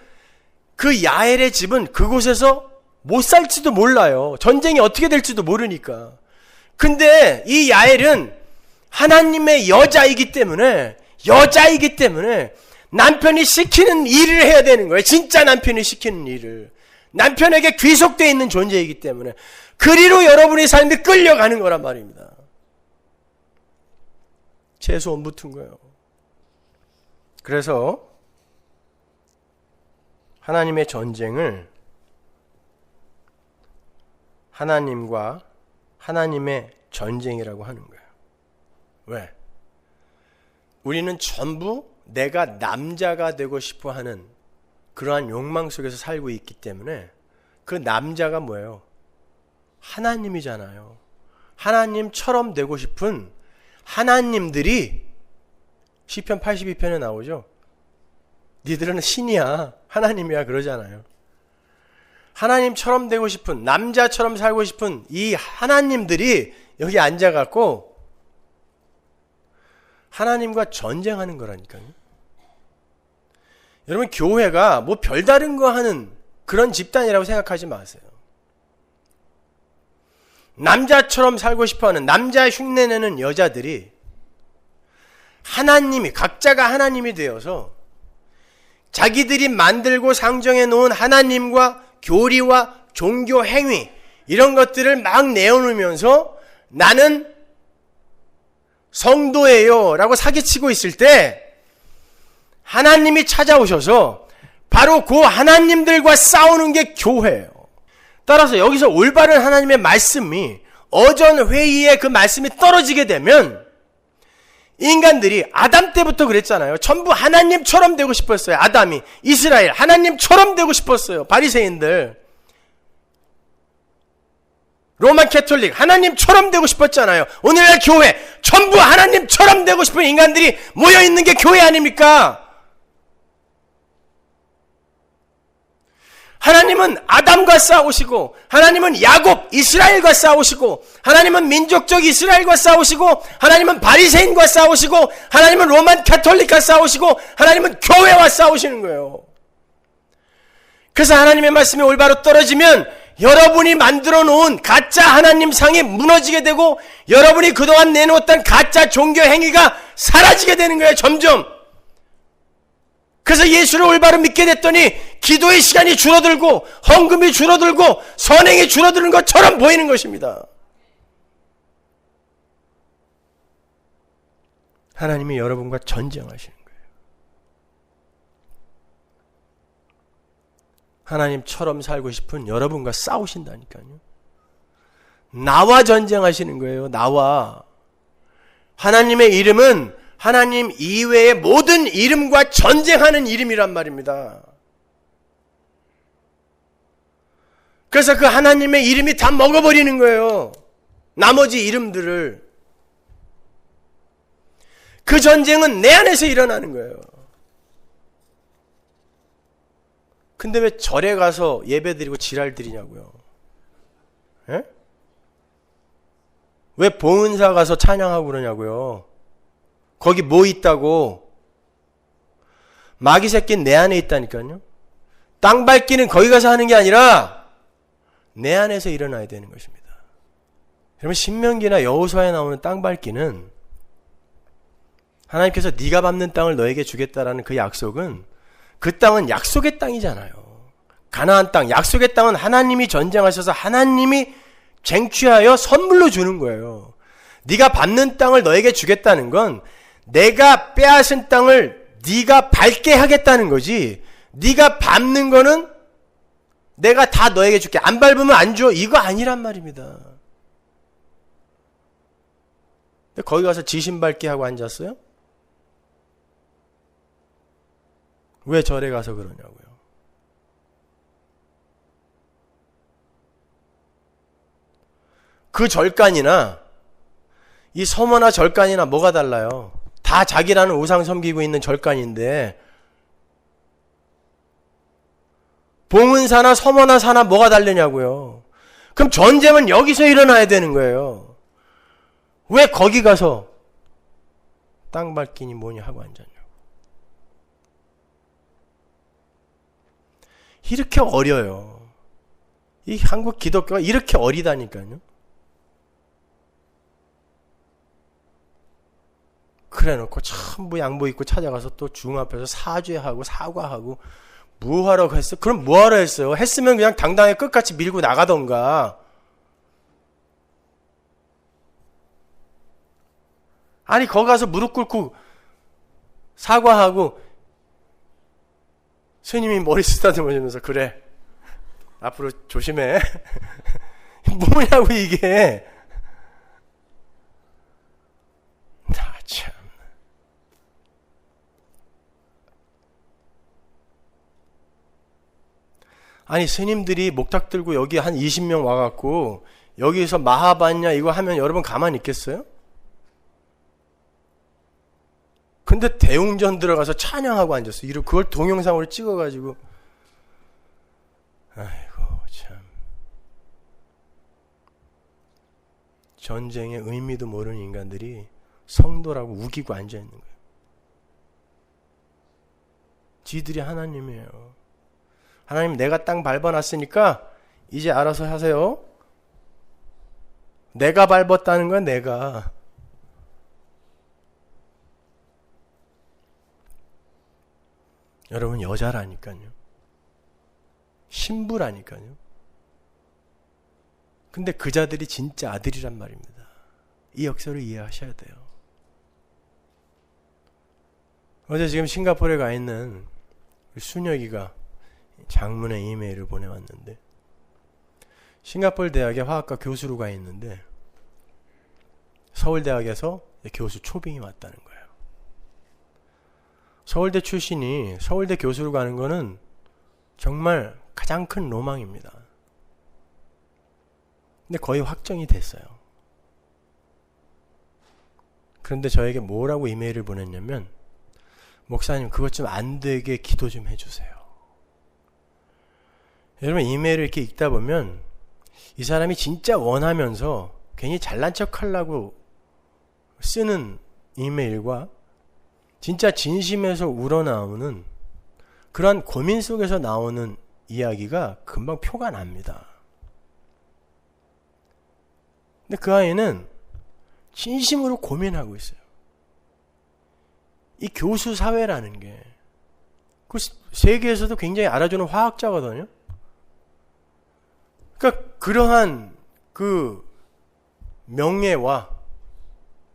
그 야엘의 집은 그곳에서 못 살지도 몰라요. 전쟁이 어떻게 될지도 모르니까. 근데 이 야엘은 하나님의 여자이기 때문에 남편이 시키는 일을 해야 되는 거예요. 진짜 남편이 시키는 일을. 남편에게 귀속되어 있는 존재이기 때문에 그리로 여러분의 삶이 끌려가는 거란 말입니다. 재수 온 붙은 거예요. 그래서 하나님의 전쟁을 하나님과 하나님의 전쟁이라고 하는 거예요. 왜? 우리는 전부 내가 남자가 되고 싶어 하는 그러한 욕망 속에서 살고 있기 때문에 그 남자가 뭐예요? 하나님이잖아요. 하나님처럼 되고 싶은 하나님들이 시편 82편에 나오죠. 니들은 신이야, 하나님이야 그러잖아요. 하나님처럼 되고 싶은, 남자처럼 살고 싶은 이 하나님들이 여기 앉아갖고 하나님과 전쟁하는 거라니까요. 여러분, 교회가 뭐 별다른 거 하는 그런 집단이라고 생각하지 마세요. 남자처럼 살고 싶어하는, 남자 흉내내는 여자들이 하나님이, 각자가 하나님이 되어서 자기들이 만들고 상정해 놓은 하나님과 교리와 종교 행위, 이런 것들을 막 내어놓으면서 나는 성도예요 라고 사기치고 있을 때 하나님이 찾아오셔서 바로 그 하나님들과 싸우는 게 교회예요. 따라서 여기서 올바른 하나님의 말씀이, 어전 회의에 그 말씀이 떨어지게 되면 인간들이 아담 때부터 그랬잖아요. 전부 하나님처럼 되고 싶었어요. 아담이, 이스라엘 하나님처럼 되고 싶었어요. 바리새인들, 로만 캐톨릭 하나님처럼 되고 싶었잖아요. 오늘날 교회 전부 하나님처럼 되고 싶은 인간들이 모여있는 게 교회 아닙니까? 하나님은 아담과 싸우시고, 하나님은 야곱 이스라엘과 싸우시고, 하나님은 민족적 이스라엘과 싸우시고, 하나님은 바리새인과 싸우시고, 하나님은 로만 캐톨릭과 싸우시고, 하나님은 교회와 싸우시는 거예요. 그래서 하나님의 말씀이 올바로 떨어지면 여러분이 만들어 놓은 가짜 하나님 상이 무너지게 되고, 여러분이 그동안 내놓았던 가짜 종교 행위가 사라지게 되는 거예요. 점점. 그래서 예수를 올바로 믿게 됐더니 기도의 시간이 줄어들고 헌금이 줄어들고 선행이 줄어드는 것처럼 보이는 것입니다. 하나님이 여러분과 전쟁하시는 거예요. 하나님처럼 살고 싶은 여러분과 싸우신다니까요. 나와 전쟁하시는 거예요. 나와. 하나님의 이름은 하나님 이외의 모든 이름과 전쟁하는 이름이란 말입니다. 그래서 그 하나님의 이름이 다 먹어버리는 거예요. 나머지 이름들을. 그 전쟁은 내 안에서 일어나는 거예요. 근데 왜 절에 가서 예배드리고 지랄드리냐고요. 예? 왜 봉은사 가서 찬양하고 그러냐고요. 거기 뭐 있다고. 마귀 새끼는 내 안에 있다니까요. 땅 밟기는 거기 가서 하는 게 아니라 내 안에서 일어나야 되는 것입니다. 여러분, 신명기나 여호수아에 나오는 땅 밟기는 하나님께서 네가 밟는 땅을 너에게 주겠다라는 그 약속은, 그 땅은 약속의 땅이잖아요. 가나안 땅, 약속의 땅은 하나님이 전쟁하셔서 하나님이 쟁취하여 선물로 주는 거예요. 네가 밟는 땅을 너에게 주겠다는 건 내가 빼앗은 땅을 네가 밟게 하겠다는 거지, 네가 밟는 거는 내가 다 너에게 줄게, 안 밟으면 안 줘, 이거 아니란 말입니다. 근데 거기 가서 지신 밟기 하고 앉았어요? 왜 절에 가서 그러냐고요. 그 절간이나 이 서머나 절간이나 뭐가 달라요? 다 자기라는 우상 섬기고 있는 절간인데, 봉은사나 서머나 사나 뭐가 다르냐고요. 그럼 전쟁은 여기서 일어나야 되는 거예요. 왜 거기 가서 땅 밟기니 뭐니 하고 앉았냐고. 이렇게 어려요. 이 한국 기독교가 이렇게 어리다니까요. 그래 놓고 전부 양복 입고 찾아가서 또 중 앞에서 사죄하고 사과하고 뭐하라고 했어? 그럼 뭐하라 했어요? 했으면 그냥 당당하게 끝까지 밀고 나가던가. 아니, 거기 가서 무릎 꿇고 사과하고 스님이 머리 쓰다듬어주면서 그래, 앞으로 조심해. 뭐냐고 이게. 나 참. 아니, 스님들이 목탁 들고 여기 한 20명 와갖고 여기서 마하반냐 이거 하면 여러분 가만히 있겠어요? 근데 대웅전 들어가서 찬양하고 앉았어. 이러 그걸 동영상으로 찍어가지고. 아이고 참. 전쟁의 의미도 모르는 인간들이 성도라고 우기고 앉아있는 거예요. 지들이 하나님이에요. 하나님, 내가 땅 밟아놨으니까 이제 알아서 하세요. 내가 밟았다는 건 내가. 여러분, 여자라니까요. 신부라니까요. 근데 그 자들이 진짜 아들이란 말입니다. 이 역사를 이해하셔야 돼요. 어제 지금 싱가포르에 가 있는 순혁이가 장문의 이메일을 보내왔는데, 싱가포르 대학의 화학과 교수로 가 있는데 서울대학에서 교수 초빙이 왔다는 거예요. 서울대 출신이 서울대 교수로 가는 거는 정말 가장 큰 로망입니다. 근데 거의 확정이 됐어요. 그런데 저에게 뭐라고 이메일을 보냈냐면, 목사님, 그것 좀 안 되게 기도 좀 해주세요. 여러분, 이메일을 이렇게 읽다 보면 이 사람이 진짜 원하면서 괜히 잘난 척 하려고 쓰는 이메일과 진짜 진심에서 우러나오는 그러한 고민 속에서 나오는 이야기가 금방 표가 납니다. 근데 그 아이는 진심으로 고민하고 있어요. 이 교수 사회라는 게 그 세계에서도 굉장히 알아주는 화학자거든요. 그러니까 그러한 그 명예와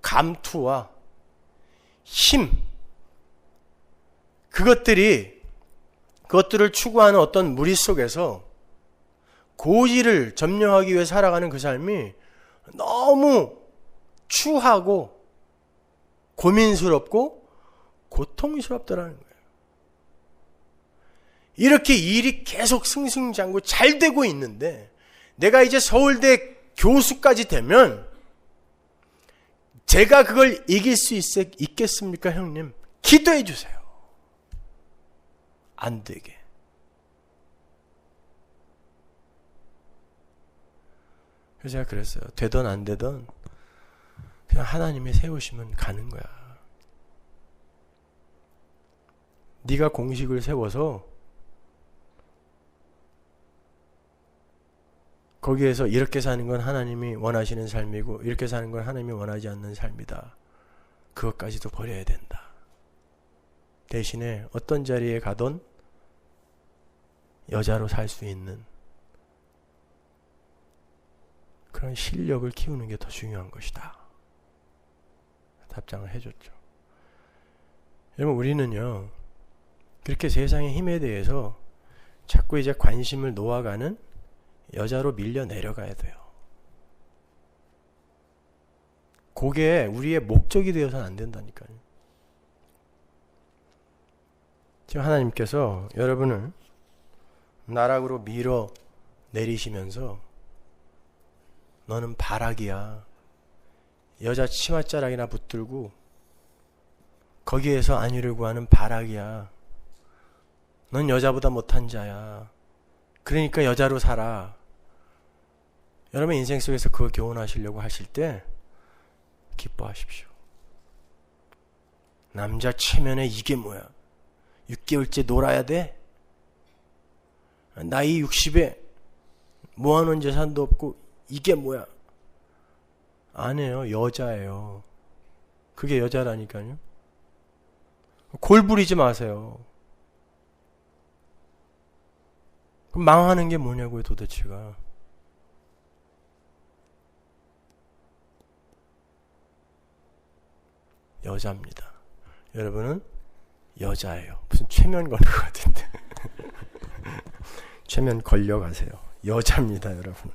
감투와 힘, 그것들을 추구하는 어떤 무리 속에서 고지를 점령하기 위해 살아가는 그 삶이 너무 추하고 고민스럽고 고통스럽더라는 거예요. 이렇게 일이 계속 승승장구 잘 되고 있는데 내가 이제 서울대 교수까지 되면 제가 그걸 이길 수 있겠습니까, 형님? 기도해 주세요. 안 되게. 그래서 제가 그랬어요. 되든 안 되든 그냥 하나님이 세우시면 가는 거야. 네가 공식을 세워서 거기에서 이렇게 사는 건 하나님이 원하시는 삶이고 이렇게 사는 건 하나님이 원하지 않는 삶이다. 그것까지도 버려야 된다. 대신에 어떤 자리에 가든 여자로 살 수 있는 그런 실력을 키우는 게 더 중요한 것이다. 답장을 해줬죠. 여러분, 우리는요, 그렇게 세상의 힘에 대해서 자꾸 이제 관심을 놓아가는 여자로 밀려 내려가야 돼요. 그게 우리의 목적이 되어서는 안 된다니까요. 지금 하나님께서 여러분을 나락으로 밀어 내리시면서 너는 바락이야. 여자 치맛자락이나 붙들고 거기에서 안위를 구하는 바락이야. 넌 여자보다 못한 자야. 그러니까 여자로 살아. 여러분 인생 속에서 그거 교훈하시려고 하실 때 기뻐하십시오. 남자 체면에 이게 뭐야? 6개월째 놀아야 돼? 나이 60에 모아놓은 재산도 없고 이게 뭐야? 아니에요. 여자예요. 그게 여자라니까요. 골 부리지 마세요. 그럼 망하는 게 뭐냐고요, 도대체가. 여자입니다. 여러분은 여자예요. 무슨 최면 걸릴 것 같은데. 최면 걸려가세요. 여자입니다, 여러분.